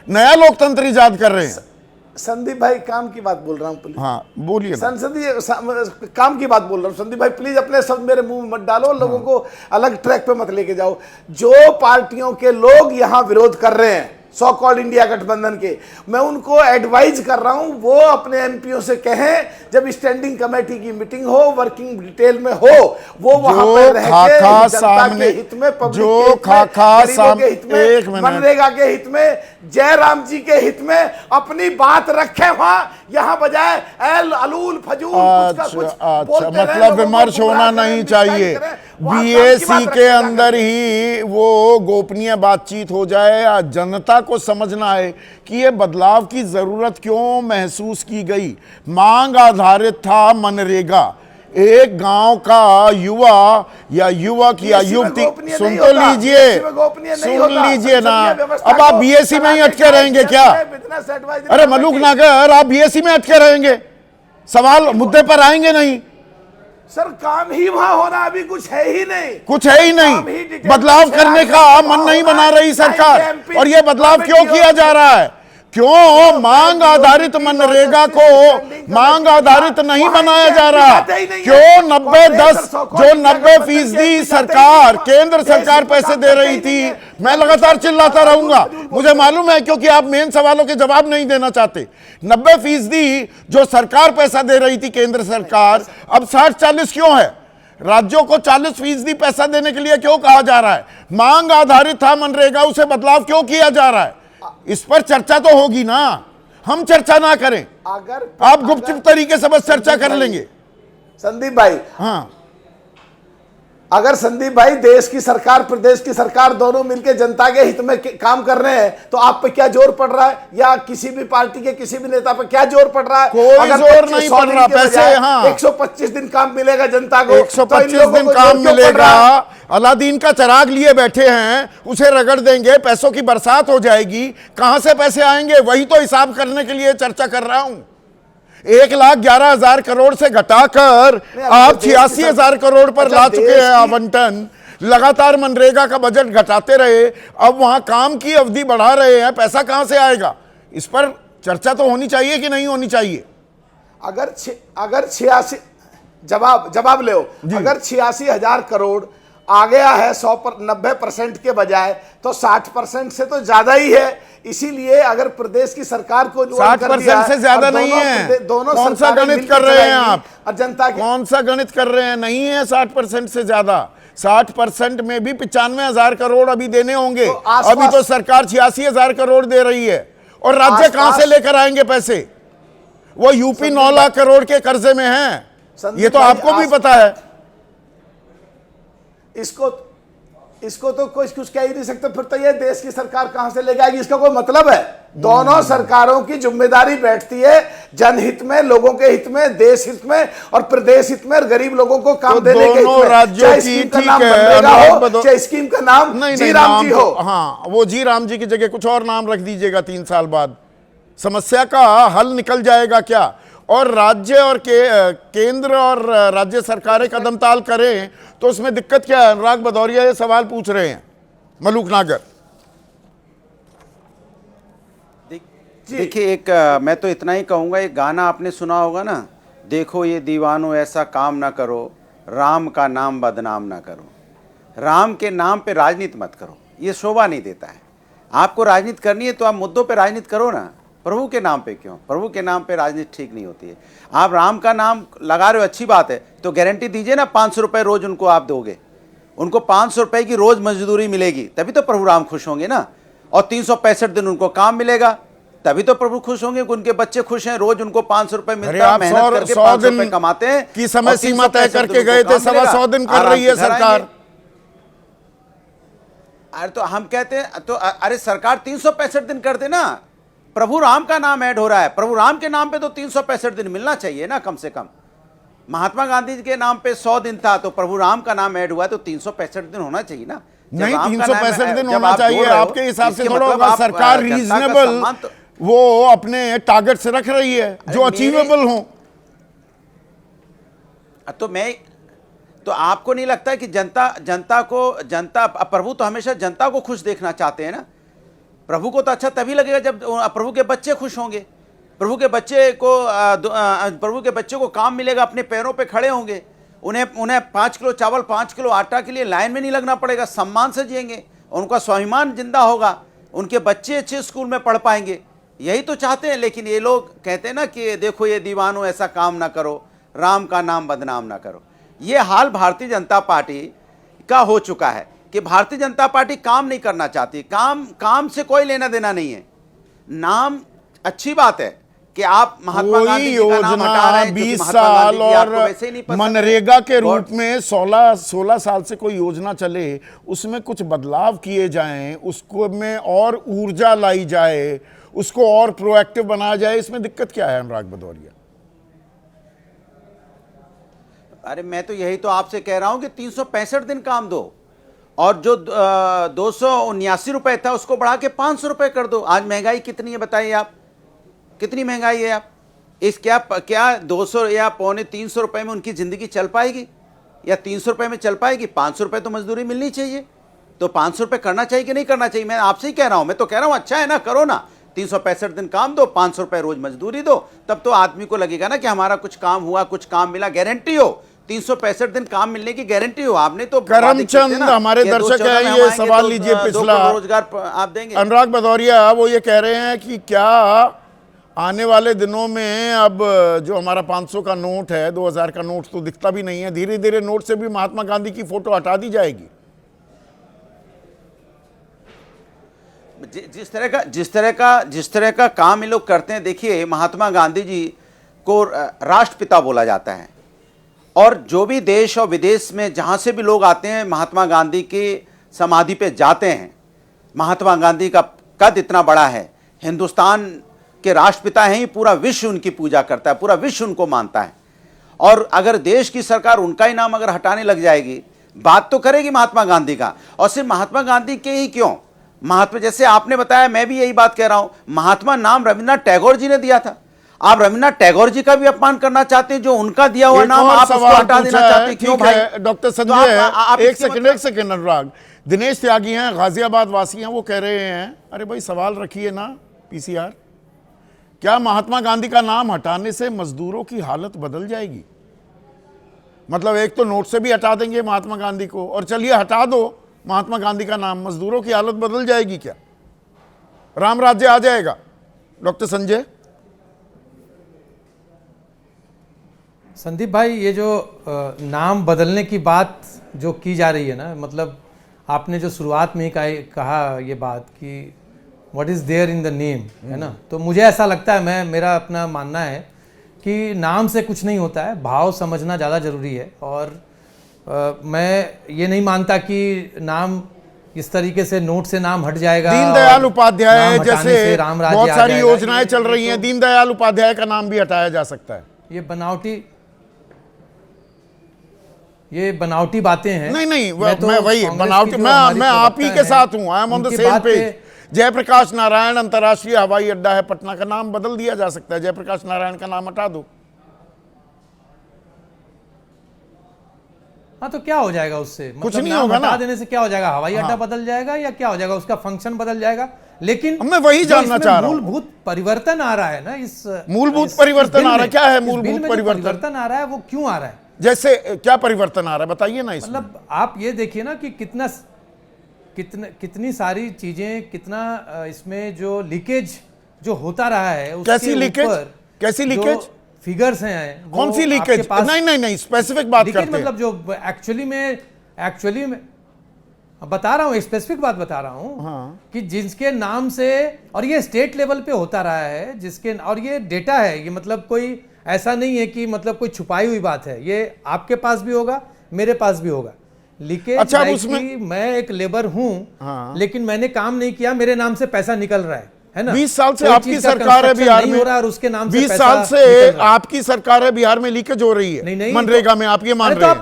नया लोकतंत्र इजाद कर रहे हैं। संदीप भाई काम की बात बोल रहा हूँ, हाँ बोलिए। संसदीय काम की बात बोल रहा हूँ संदीप भाई, प्लीज अपने शब्द मेरे मुंह में मत डालो, लोगों को अलग ट्रैक पे मत लेके जाओ। जो पार्टियों के लोग यहाँ विरोध कर रहे हैं, सो कॉल्ड इंडिया गठबंधन के, मैं उनको एडवाइज कर रहा हूं वो अपने एमपीओ से कहें जब स्टैंडिंग कमेटी की मीटिंग हो, वर्किंग डिटेल में हो, वो वहां पर रह के जनता के हित में, पब्लिक के हित में, मनरेगा के हित में, जयराम जी के हित में अपनी बात रखें वहां, यहां बजाय अलूल फजूल मतलब विमर्श होना नहीं चाहिए। बीएसी के अंदर ही वो गोपनीय बातचीत हो जाए। जनता को समझना है कि ये बदलाव की जरूरत क्यों महसूस की गई। मांग आधारित था मनरेगा, एक गांव का युवा या युवक या युवती, सुन तो लीजिए, सुन लीजिए ना। अब आप बीएसी में ही अटके रहेंगे क्या? अरे मलूक नागर, आप बीएसी में अटके रहेंगे, सवाल मुद्दे पर आएंगे नहीं। सर काम ही वहां हो रहा, अभी कुछ है ही नहीं, कुछ है ही नहीं। बदलाव करने का मन नहीं बना रही सरकार। और ये बदलाव क्यों किया जा रहा है? क्यों मांग आधारित मनरेगा को मांग आधारित नहीं बनाया जा रहा? क्यों 90-10 जो 90% सरकार, केंद्र सरकार पैसे दे रही थी? मैं लगातार चिल्लाता रहूंगा, मुझे मालूम है, क्योंकि आप मेन सवालों के जवाब नहीं देना चाहते। 90% जो सरकार पैसा दे रही थी, केंद्र सरकार, अब 60-40 क्यों है? राज्यों को 40% पैसा देने के लिए क्यों कहा जा रहा है? मांग आधारित था मनरेगा, उसे बदलाव क्यों किया जा रहा है? इस पर चर्चा तो होगी ना। हम चर्चा ना करें, अगर आप गुपचुप तरीके से बस चर्चा कर लेंगे। संदीप भाई, हाँ, अगर संदीप भाई देश की सरकार, प्रदेश की सरकार दोनों मिलकर जनता के हित में काम कर रहे हैं, तो आप पे क्या जोर पड़ रहा है? या किसी भी पार्टी के किसी भी नेता पे क्या जोर पड़ रहा है? कोई जोर नहीं पड़ रहा। पैसे, हाँ, 125 दिन काम मिलेगा जनता को, 125 दिन काम मिलेगा। अलादीन का चिराग लिए बैठे हैं, उसे रगड़ देंगे, पैसों की बरसात हो जाएगी। कहां से पैसे आएंगे? वही तो हिसाब करने के लिए चर्चा कर रहा हूं। 1,11,000 करोड़ से घटाकर आप 86,000 करोड़ पर ला चुके हैं आवंटन। लगातार मनरेगा का बजट घटाते रहे, अब वहां काम की अवधि बढ़ा रहे हैं, पैसा कहां से आएगा? इस पर चर्चा तो होनी चाहिए कि नहीं होनी चाहिए? अगर 86, जवाब ले, अगर 86,000 करोड़ आ गया है 90% के बजाय, तो 60% से तो ज्यादा ही है। इसीलिए अगर प्रदेश की सरकार को 60% से ज्यादा नहीं है। दोनों कौन सा गणित कर रहे हैं आप? और जनता कौन सा गणित कर रहे हैं? नहीं है 60% से ज्यादा। 60% में भी 95,000 करोड़ अभी देने होंगे। तो अभी तो सरकार 86,000 करोड़ दे रही है, और राज्य कहां से लेकर आएंगे पैसे? वो यूपी 9 लाख करोड़ के कर्जे में है, ये तो आपको भी पता है। इसको तो कोई कुछ कह ही नहीं सकते। फिर तो ये देश की सरकार कहां से ले जाएगी, इसका कोई मतलब है? दोनों सरकारों की जिम्मेदारी बैठती है जनहित में, लोगों के हित में, देश हित में और प्रदेश हित में, और गरीब लोगों को काम देने के हित में। राज्यों की ठीक है, चाहे स्कीम का नाम जी राम जी हो। हाँ, वो जी राम जी की जगह कुछ और नाम रख दीजिएगा, 3 साल बाद समस्या का हल निकल जाएगा क्या? और राज्य और केंद्र और राज्य सरकारें कदम ताल करें तो उसमें दिक्कत क्या है? अनुराग भदौरिया ये सवाल पूछ रहे हैं, मलूक नागर। देखिए, मैं तो इतना ही कहूँगा, एक गाना आपने सुना होगा ना, देखो ये दीवानों ऐसा काम ना करो, राम का नाम बदनाम ना करो। राम के नाम पे राजनीति मत करो, ये शोभा नहीं देता है। आपको राजनीति करनी है तो आप मुद्दों पे राजनीति करो ना, प्रभु के नाम पे क्यों? प्रभु के नाम पे राजनीति ठीक नहीं होती है। आप राम का नाम लगा रहे हो, अच्छी बात है, तो गारंटी दीजिए ना 500 रुपये रोज उनको आप दोगे, उनको 500 रुपये की रोज मजदूरी मिलेगी, तभी तो प्रभु राम खुश होंगे ना। और 365 दिन उनको काम मिलेगा, तभी तो प्रभु खुश होंगे। उनके बच्चे खुश हैं, रोज उनको 500 रुपये मिलता है, मेहनत करके 500 रुपये कमाते हैं की समय सीमा तय करके गए थे, 125 दिन कर रही है सरकार। अरे तो हम कहते हैं तो अरे सरकार 365 दिन कर दे ना, प्रभु राम का नाम ऐड हो रहा है, प्रभु राम के नाम पे तो 365 दिन मिलना चाहिए ना कम से कम। महात्मा गांधी जी के नाम पे 100 दिन था, तो प्रभु राम का नाम ऐड हुआ है तो 365 दिन होना चाहिए ना। नहीं, 365 दिन होना चाहिए आपके हिसाब से थोड़ा होगा। सरकार रीजनेबल वो अपने टारगेट्स रख रही है जो अचीवेबल हो। तो आपको नहीं लगता है कि जनता प्रभु तो हमेशा जनता को खुश देखना चाहते हैं ना। प्रभु को तो अच्छा तभी लगेगा जब प्रभु के बच्चे खुश होंगे, प्रभु के बच्चे को काम मिलेगा, अपने पैरों पे खड़े होंगे, उन्हें 5 किलो चावल 5 किलो आटा के लिए लाइन में नहीं लगना पड़ेगा, सम्मान से जिएंगे, उनका स्वाभिमान जिंदा होगा, उनके बच्चे अच्छे स्कूल में पढ़ पाएंगे, यही तो चाहते हैं। लेकिन ये लोग कहते हैं ना कि देखो ये दीवानों ऐसा काम ना करो, राम का नाम बदनाम ना करो। ये हाल भारतीय जनता पार्टी का हो चुका है कि भारतीय जनता पार्टी काम नहीं करना चाहती। काम से कोई लेना देना नहीं है। नाम अच्छी बात है कि आप महात्मा गांधी जी का नाम हटा रहे हैं, 20 महात्मा साल गांधी जी आपको और वैसे ही नहीं पसंद है। मनरेगा के रूप में 16 साल से कोई योजना चले, उसमें कुछ बदलाव किए जाएं, उसको में और ऊर्जा लाई जाए, उसको और प्रोएक्टिव बनाया जाए, इसमें दिक्कत क्या है अनुराग भदौरिया? अरे मैं तो यही तो आपसे कह रहा हूं कि 365 दिन काम दो, और जो 279 रुपए था उसको बढ़ा के 500 रुपए कर दो। आज महंगाई कितनी है बताइए आप, कितनी महंगाई है आप? इस क्या 200 या 250-300 रुपए में उनकी जिंदगी चल पाएगी, या 300 रुपए में चल पाएगी? 500 रुपए तो मजदूरी मिलनी चाहिए, तो 500 रुपए करना चाहिए कि नहीं करना चाहिए? मैं आपसे ही कह रहा हूं, मैं तो कह रहा हूं अच्छा है ना, करो ना, 365 दिन काम दो, 500 रुपए रोज मजदूरी दो, तब तो आदमी को लगेगा ना कि हमारा कुछ काम हुआ, कुछ काम मिला, गारंटी हो, 365 दिन काम मिलने की गारंटी हो। आपने तो करमचंद हमारे दर्शक है, ये सवाल लीजिए पिछला रोजगार आप देंगे। अनुराग भदौरिया वो ये कह रहे हैं कि क्या आने वाले दिनों में अब जो हमारा 500 का नोट है, 2000 का नोट तो दिखता भी नहीं है, धीरे धीरे नोट से भी महात्मा गांधी की फोटो हटा दी जाएगी? जिस तरह का काम ये लोग करते हैं, देखिए महात्मा गांधी जी को राष्ट्रपिता बोला जाता है, और जो भी देश और विदेश में जहां से भी लोग आते हैं महात्मा गांधी की समाधि पे जाते हैं। महात्मा गांधी का कद इतना बड़ा है, हिंदुस्तान के राष्ट्रपिता हैं, पूरा विश्व उनकी पूजा करता है, पूरा विश्व उनको मानता है। और अगर देश की सरकार उनका ही नाम अगर हटाने लग जाएगी, बात तो करेगी महात्मा गांधी का। और सिर्फ महात्मा गांधी के ही क्यों, महात्मा, जैसे आपने बताया, मैं भी यही बात कह रहा हूं, महात्मा नाम रविन्द्रनाथ टैगोर जी ने दिया था। आप रविन्द्रनाथ टैगोर जी का भी अपमान करना चाहते हैं, जो उनका दिया हुआ नाम आप उसको हटा देना चाहते हैं, क्यों भाई? डॉक्टर संजय, एक सेकंड अनुराग, दिनेश त्यागी हैं, गाजियाबाद वासी हैं, वो कह रहे हैं अरे भाई सवाल रखिए ना पीसीआर, क्या महात्मा गांधी का नाम हटाने से मजदूरों की हालत बदल जाएगी? मतलब एक तो नोट से भी हटा देंगे महात्मा गांधी को, और चलिए हटा दो महात्मा गांधी का नाम, मजदूरों की हालत बदल जाएगी क्या? राम राज्य आ जाएगा? डॉक्टर संजय। संदीप भाई, ये जो नाम बदलने की बात जो की जा रही है ना, मतलब आपने जो शुरुआत में ही कहा ये बात कि what is there in the name, है ना, तो मुझे ऐसा लगता है, मेरा अपना मानना है कि नाम से कुछ नहीं होता है, भाव समझना ज़्यादा ज़रूरी है। और मैं ये नहीं मानता कि नाम इस तरीके से नोट से नाम हट जाएगा। दीनदयाल उपाध्याय जैसे बहुत सारी योजनाएं चल रही हैं, दीनदयाल उपाध्याय का नाम भी हटाया जा सकता है। ये बनावटी बातें हैं। नहीं, मैं वही बनावटी, मैं आप ही के साथ हूं, I am on the same page. Jayaprakash Narayan अंतर्राष्ट्रीय हवाई अड्डा है पटना का नाम बदल दिया जा सकता है, जयप्रकाश नारायण का नाम हटा दो। हाँ, तो क्या हो जाएगा उससे? कुछ नहीं होगा ना, हटा देने से क्या हो जाएगा? हवाई अड्डा बदल जाएगा या क्या हो जाएगा? उसका फंक्शन बदल जाएगा। लेकिन मैं वही जानना चाह रहा हूं, मूलभूत परिवर्तन आ रहा है ना, इस मूलभूत परिवर्तन आ रहा है। क्या है मूलभूत परिवर्तन आ रहा है? वो क्यों आ रहा है? जैसे क्या परिवर्तन आ रहा है बताइए ना इसमें। मतलब आप ये देखिए ना कि कितनी सारी चीजें, कितना इसमें जो लीकेज जो होता रहा है, कैसी लीकेज फिगर्स हैं, कौन सी लीकेज? नहीं स्पेसिफिक बात करते हैं। मतलब जो एक्चुअली में बता रहा हूँ, स्पेसिफिक बात बता रहा हूँ। हाँ। कि जिसके नाम से, और ये स्टेट लेवल पे होता रहा है, जिसके, और ये डेटा है, ये मतलब कोई ऐसा नहीं है कि मतलब कोई छुपाई हुई बात है, ये आपके पास भी होगा, मेरे पास भी होगा। लीकेज अच्छा, उसमें मैं एक लेबर हूँ, हाँ। लेकिन मैंने काम नहीं किया, मेरे नाम से पैसा निकल रहा है ना? 20 साल से आपकी सरकार है बिहार में, और उसके नाम 20 साल से आपकी सरकार है बिहार में, लीकेज हो रही है। नहीं, मनरेगा में आप ये मान रहे हैं?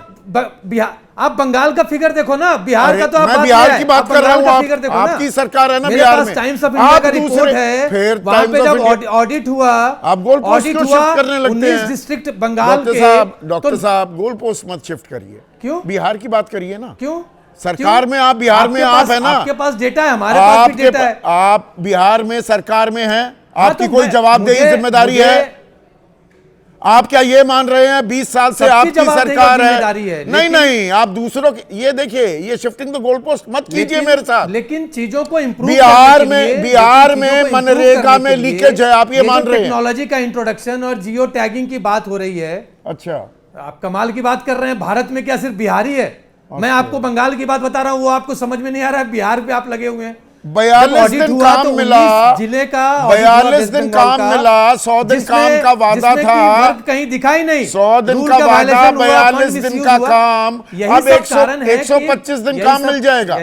आप बंगाल का फिगर देखो ना, बिहार का तो आप मैं बिहार की बात कर रहा हूँ, आपकी सरकार है ना बिहार में। टाइम्स ऑफ इंडिया का रिपोर्ट है, वहां पे जब ऑडिट हुआ, आप गोल पोस्ट शिफ्ट करने लगते हैं। 19 डिस्ट्रिक्ट बंगाल के। डॉक्टर साहब गोल पोस्ट मत शिफ्ट करिए, क्यों? बिहार की बात करिए ना। क्यों? सरकार में आप बिहार में आप है ना, आपके पास डेटा है, हमारे पास भी डेटा है। आप बिहार में सरकार में हैं, आपकी कोई जवाबदेही जिम्मेदारी है? आप क्या ये मान रहे हैं 20 साल से सबकी आपकी जवाबदेही सरकार और जिम्मेदारी है, नहीं नहीं, आप दूसरों की ये देखिए, ये शिफ्टिंग द गोल पोस्ट मत कीजिए मेरे साथ। लेकिन चीजों को इंप्रूव बिहार में मनरेगा में लीकेज है, आप ये मान रहे हैं। टेक्नोलॉजी का इंट्रोडक्शन और जियो टैगिंग की बात हो रही है। अच्छा, आप कमाल की बात कर रहे हैं। भारत में क्या सिर्फ बिहारी है? मैं आपको बंगाल की बात बता रहा हूं, वो आपको समझ में नहीं आ रहा है। बिहार पे आप लगे हुए हैं। 42 दिन काम मिला, जिले का 42 दिन काम मिला, 100 दिन काम का वादा था, कहीं दिखाई नहीं। 100 दिन का वादा, 42 दिन का काम, अब 125 दिन काम मिल जाएगा।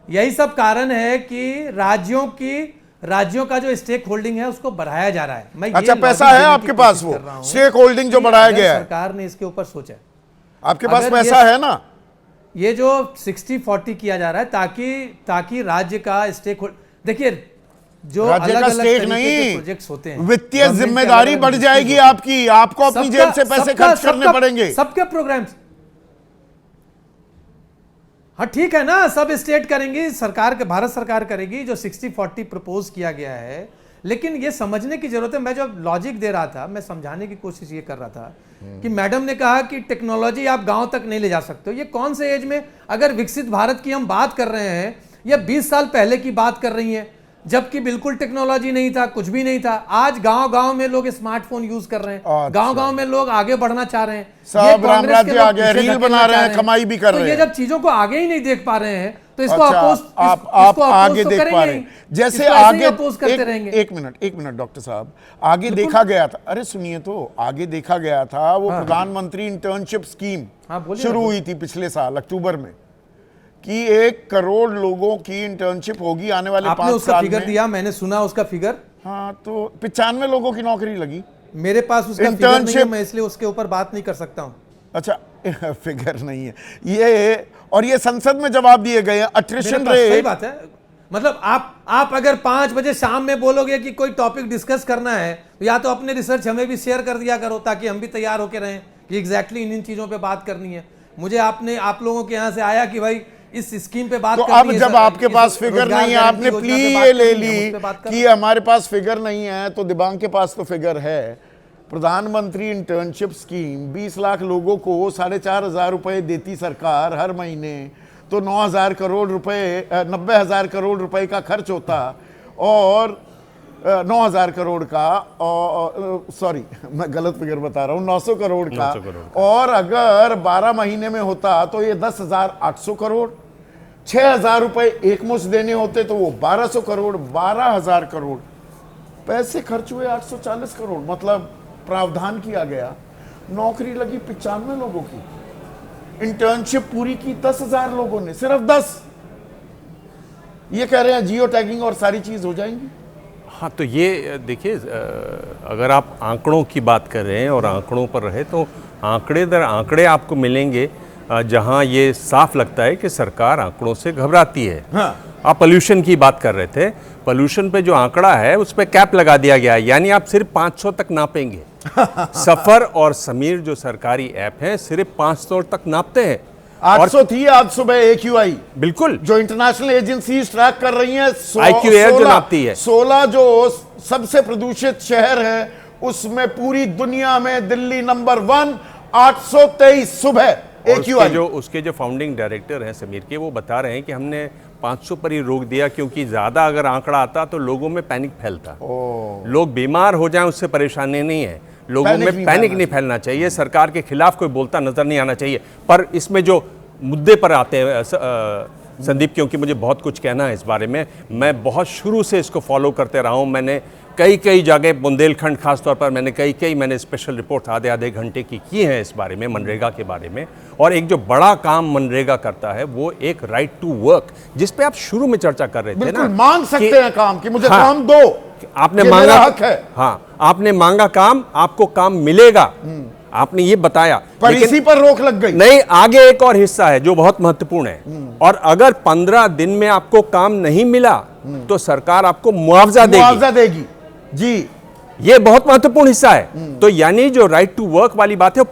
यही सब कारण है कि राज्यों का जो स्टेक होल्डिंग है उसको बढ़ाया जा रहा है। मैं अच्छा, पैसा है आपके पास, वो स्टेक होल्डिंग जो बढ़ाया गया है, सरकार ने इसके ऊपर सोचा है। आपके पास पैसा है ना? ये जो 60-40 किया जा रहा है ताकि राज्य का स्टेक होल्ड, देखिए जो अलग-अलग तरीके के प्रोजेक्ट्स होते हैं, वित्तीय जिम्मेदारी बढ़ जाएगी आपकी, आपको अपनी जेब से पैसे खर्च करने पड़ेंगे। सबके प्रोग्राम्स, हाँ ठीक है ना, सब स्टेट करेंगी, भारत सरकार करेगी जो 60-40 प्रपोज किया गया है। लेकिन ये समझने की जरूरत है, मैं जो लॉजिक दे रहा था, मैं समझाने की कोशिश ये कर रहा था कि मैडम ने कहा कि टेक्नोलॉजी आप गांव तक नहीं ले जा सकते हो। ये कौन से एज में, अगर विकसित भारत की हम बात कर रहे हैं, या 20 साल पहले की बात कर रही हैं, जबकि बिल्कुल टेक्नोलॉजी नहीं था, कुछ भी नहीं था। आज गांव-गांव में लोग स्मार्टफोन यूज कर रहे हैं, गांव-गांव में लोग आगे बढ़ना चाह रहे हैं, सब रामराज्य आ गया, रील बना रहे हैं, कमाई भी कर रहे हैं। ये जब चीजों को आगे ही नहीं देख पा रहे हैं तो इसको आप आगे देख पा रहे हैं, जैसे आगे अपोज करते रहेंगे। एक मिनट डॉक्टर साहब, आगे देखा गया था, अरे सुनिए तो, आगे देखा गया था वो प्रधानमंत्री इंटर्नशिप स्कीम शुरू हुई थी पिछले साल अक्टूबर में, कि 1 करोड़ लोगों की इंटर्नशिप होगी आने वाले 5 साल में। फिगर दिया मैंने, सुना उसका फिगर। हाँ, तो 95 लोगों की नौकरी लगी। मेरे पास उसका फिगर नहीं है, मैं इसलिए उसके ऊपर बात नहीं कर सकता हूं। अच्छा, फिगर नहीं है ये, और ये संसद में जवाब दिए गए हैं। अट्रिशन रेट, सही बात है। मतलब आप अगर 5 बजे शाम में बोलोगे कि कोई टॉपिक डिस्कस करना है, तो या तो अपने रिसर्च हमें भी शेयर कर दिया करो, ताकि हम भी तैयार होकर रहें कि एग्जैक्टली इन चीजों पे बात करनी है। मुझे आप लोगों के यहाँ से आया कि भाई इस स्कीम पे बात तो अब जब आपके पास फिगर नहीं है, आपने प्ली ये ले ली कि हमारे पास फिगर नहीं है, तो दिबांग के पास तो फिगर है। प्रधानमंत्री इंटर्नशिप स्कीम 20 लाख लोगों को 4,500 रुपए देती सरकार हर महीने, तो 9,000 करोड़ रुपए, 90,000 करोड़ रुपए का खर्च होता, और 9,000 करोड़ का, सॉरी मैं गलत फिगर बता रहा हूँ, 900 करोड़ का, और अगर 12 महीने में होता तो ये 10,800 करोड़, 6,000 रुपए एक मुश्त देने होते तो वो 1,200 करोड़, 12,000 करोड़ पैसे खर्च हुए, 840 करोड़। मतलब प्रावधान किया गया, नौकरी लगी 95 लोगों की, इंटर्नशिप पूरी की 10,000 लोगों ने, सिर्फ 10। ये कह रहे हैं जियो टैगिंग और सारी चीज हो जाएंगी। हाँ, तो ये देखिए, अगर आप आंकड़ों की बात कर रहे हैं और आंकड़ों पर रहे, तो आंकड़े दर आंकड़े आपको मिलेंगे जहां ये साफ लगता है कि सरकार आंकड़ों से घबराती है। हाँ। आप पोल्यूशन की बात कर रहे थे, पोल्यूशन पे जो आंकड़ा है उस पे कैप लगा दिया गया है, यानी आप सिर्फ 500 तक नापेंगे। सफर और समीर जो सरकारी ऐप है सिर्फ 500 तक नापते हैं। 800 थी आज सुबह AQI, बिल्कुल, जो इंटरनेशनल एजेंसी ट्रैक कर रही है, IQ एयर जो नापती है। 16 जो सबसे प्रदूषित शहर है उसमें पूरी दुनिया में दिल्ली नंबर 1, 823 सुबह AQI। उसके जो फाउंडिंग डायरेक्टर हैं समीर के, वो बता रहे हैं कि हमने 500 पर ही रोक दिया, क्योंकि ज्यादा अगर आंकड़ा आता तो लोगों में पैनिक फैलता। लोग बीमार हो जाएं उससे परेशानी नहीं है, लोगों में पैनिक नहीं फैलना चाहिए, सरकार के खिलाफ कोई बोलता नजर नहीं आना चाहिए। पर इसमें जो मुद्दे पर आते हैं संदीप, क्योंकि मुझे बहुत कुछ कहना है इस बारे में, मैं बहुत शुरू से इसको फॉलो करते रहा हूँ। मैंने कई जगह, बुंदेलखंड खासतौर पर मैंने स्पेशल रिपोर्ट आधे घंटे की है इस बारे में, मनरेगा के बारे में। और एक जो बड़ा काम मनरेगा करता है वो एक राइट टू वर्क, जिस पे आप शुरू में चर्चा कर रहे थे ना, मांग सकते हैं काम कि मुझे काम दो, आपने मांगा, हक है। हाँ, आपने मांगा काम, आपको काम मिलेगा, आपने ये बताया, पर इसी पर रोक लग गई। नहीं, आगे एक और हिस्सा है जो बहुत महत्वपूर्ण है, और अगर 15 दिन में आपको काम नहीं मिला तो सरकार आपको मुआवजा देगी। जी, ये बहुत महत्वपूर्ण हिस्सा है। तो यानी जो राइट टू वर्क वाली बात है,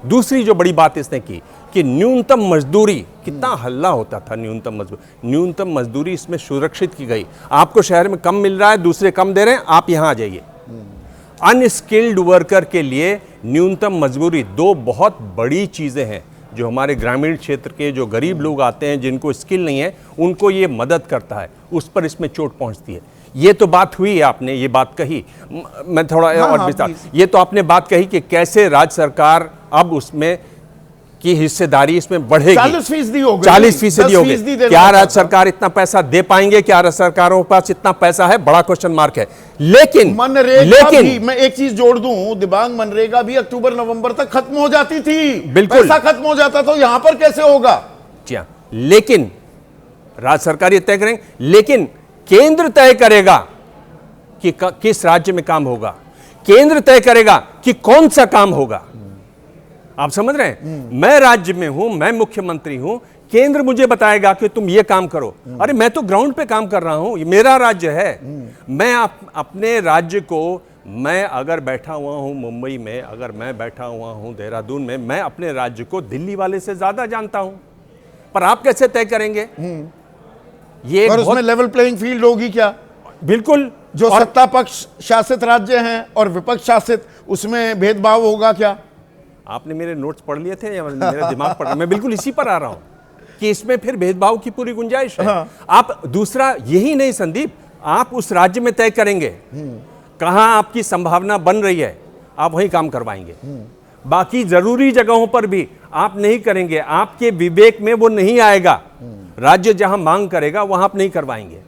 दूसरी जो बड़ी बात इसने की कि न्यूनतम मजदूरी, कितना हल्ला होता था न्यूनतम मजदूरी इसमें सुरक्षित की गई। आपको शहर में कम मिल रहा है, दूसरे कम दे रहे हैं, आप यहां आ जाइए। अनस्किल्ड वर्कर के लिए न्यूनतम मजदूरी, दो बहुत बड़ी चीज़ें हैं जो हमारे ग्रामीण क्षेत्र के जो गरीब लोग आते हैं जिनको स्किल नहीं है उनको ये मदद करता है, उस पर इसमें चोट पहुंचती है। ये तो बात हुई है, आपने ये बात कही, मैं थोड़ा और विस्तार, ये तो आपने बात कही कि कैसे राज्य सरकार अब उसमें की हिस्सेदारी इसमें बढ़ेगी। 40% हो गई, 40% हो गई। 10% क्या राज्य सरकार इतना पैसा दे पाएंगे? क्या राज्य सरकारों के पास इतना पैसा है? बड़ा क्वेश्चन मार्क है। लेकिन भी, मैं एक चीज जोड़ दूं, दिबांग, मनरेगा भी अक्टूबर नवंबर तक खत्म हो जाती थी, बिल्कुल पैसा खत्म हो जाता, तो यहां पर कैसे होगा? जी हाँ, लेकिन राज्य सरकार ये तय करेंगे, लेकिन केंद्र तय करेगा कि किस राज्य में काम होगा, केंद्र तय करेगा कि कौन सा काम होगा। आप समझ रहे हैं? मैं राज्य में हूं, मैं मुख्यमंत्री हूं, केंद्र मुझे बताएगा कि तुम ये काम करो। अरे मैं तो ग्राउंड पे काम कर रहा हूं, ये मेरा राज्य है। मैं अपने राज्य को, मैं अगर बैठा हुआ हूं मुंबई में, अगर मैं बैठा हुआ हूं देहरादून में, मैं अपने राज्य को दिल्ली वाले से ज्यादा जानता हूं। पर आप कैसे तय करेंगे? ये और उसमें लेवल प्लेइंग फील्ड होगी क्या? बिल्कुल। जो सत्ता पक्ष शासित राज्य हैं और विपक्ष शासित, उसमें भेदभाव होगा क्या? आपने मेरे नोट्स पढ़ लिए थे या मेरा दिमाग पढ़? मैं बिल्कुल इसी पर आ रहा हूं कि इसमें फिर भेदभाव की पूरी गुंजाइश है। आप दूसरा यही नहीं संदीप, आप उस राज्य में तय करेंगे कहां आपकी संभावना बन रही है, आप वहीं काम करवाएंगे। बाकी जरूरी जगहों पर भी आप नहीं करेंगे, आपके विवेक में वो नहीं आएगा। राज्य जहां मांग करेगा वहां आप नहीं करवाएंगे,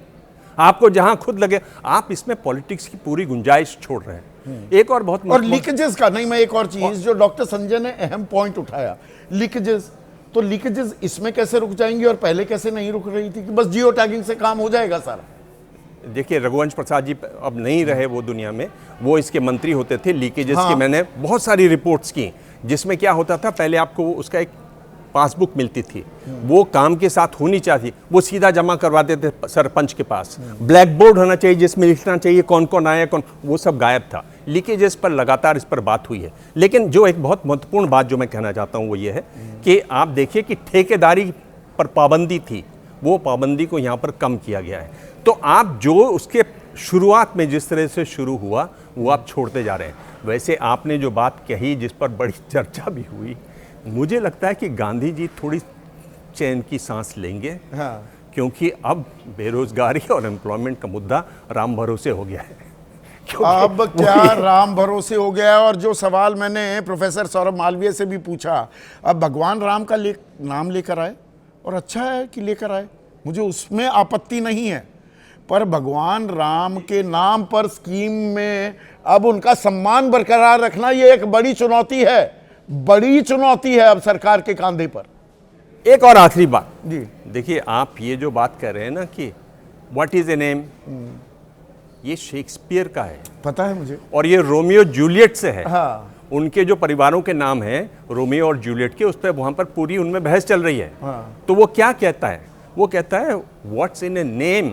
आपको जहां खुद लगे। आप इसमें पॉलिटिक्स की पूरी गुंजाइश छोड़ रहे हैं। एक और बहुत और लीकेजेस का नहीं, मैं एक और चीज जो डॉक्टर संजय ने अहम पॉइंट उठाया, लीकेजेस, तो लीकेजेस इसमें कैसे रुक जाएंगी और पहले कैसे नहीं रुक रही थी कि बस जियो टैगिंग से काम हो जाएगा सारा? देखिए, रघुवंश प्रसाद जी अब नहीं रहे वो दुनिया में, वो इसके मंत्री होते थे। लीकेजेस की मैंने बहुत सारी रिपोर्ट्स की, जिसमें क्या होता था, पहले आपको उसका एक पासबुक मिलती थी, वो काम के साथ होनी चाहिए, वो सीधा जमा करवा देते सरपंच के पास। ब्लैक बोर्ड होना चाहिए जिसमें लिखना चाहिए कौन कौन आया कौन, वो सब गायब था। लीकेजेस पर लगातार इस पर बात हुई है। लेकिन जो एक बहुत महत्वपूर्ण बात जो मैं कहना चाहता हूँ वो ये है कि आप देखिए कि ठेकेदारी पर पाबंदी थी, वो पाबंदी को यहाँ पर कम किया गया है। तो आप जो उसके शुरुआत में जिस तरह से शुरू हुआ वो आप छोड़ते जा रहे हैं। वैसे आपने जो बात कही जिस पर बड़ी चर्चा भी हुई, मुझे लगता है कि गांधी जी थोड़ी चैन की सांस लेंगे। क्योंकि अब बेरोजगारी और एम्प्लॉयमेंट का मुद्दा राम भरोसे हो गया है। अब क्या राम भरोसे हो गया? और जो सवाल मैंने प्रोफेसर सौरभ मालवीय से भी पूछा, अब भगवान राम का नाम लेकर आए, और अच्छा है कि लेकर आए, मुझे उसमें आपत्ति नहीं है, पर भगवान राम के नाम पर स्कीम में अब उनका सम्मान बरकरार रखना, ये एक बड़ी चुनौती है, बड़ी चुनौती है अब सरकार के कांधे पर। एक और आखिरी बात जी, देखिए, आप ये जो बात कर रहे हैं ना कि व्हाट इज ए नेम, ये शेक्सपियर का है, पता है मुझे, और ये रोमियो जूलियट से है। हाँ। उनके जो परिवारों के नाम हैं रोमियो और जूलियट के, उस पर वहां पर पूरी उनमें बहस चल रही है। हाँ। तो वो क्या कहता है? वो कहता है what's in a name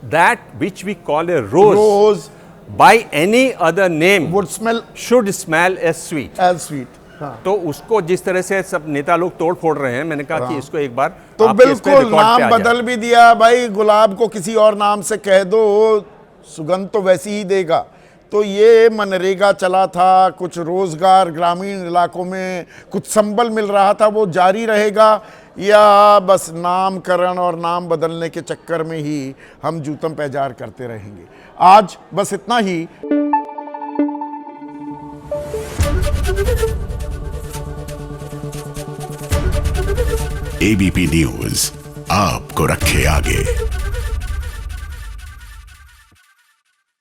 that which we call a rose by any other name should smell as sweet. हाँ। तो उसको जिस तरह से सब नेता लोग तोड़ फोड़ रहे हैं, मैंने कहा कि इसको एक बार तो आपके इस पे बिल्कुल रिकॉर्ड पे नाम आ बदल जाए। भी दिया भाई, गुलाब को किसी और नाम से कह दो, सुगंध तो वैसी ही देगा। तो ये मनरेगा चला था, कुछ रोजगार ग्रामीण इलाकों में कुछ संबल मिल रहा था, वो जारी रहेगा, या बस नामकरण और नाम बदलने के चक्कर में ही हम जूतम पैजार करते रहेंगे? आज बस इतना ही। एबीपी न्यूज आपको रखे आगे।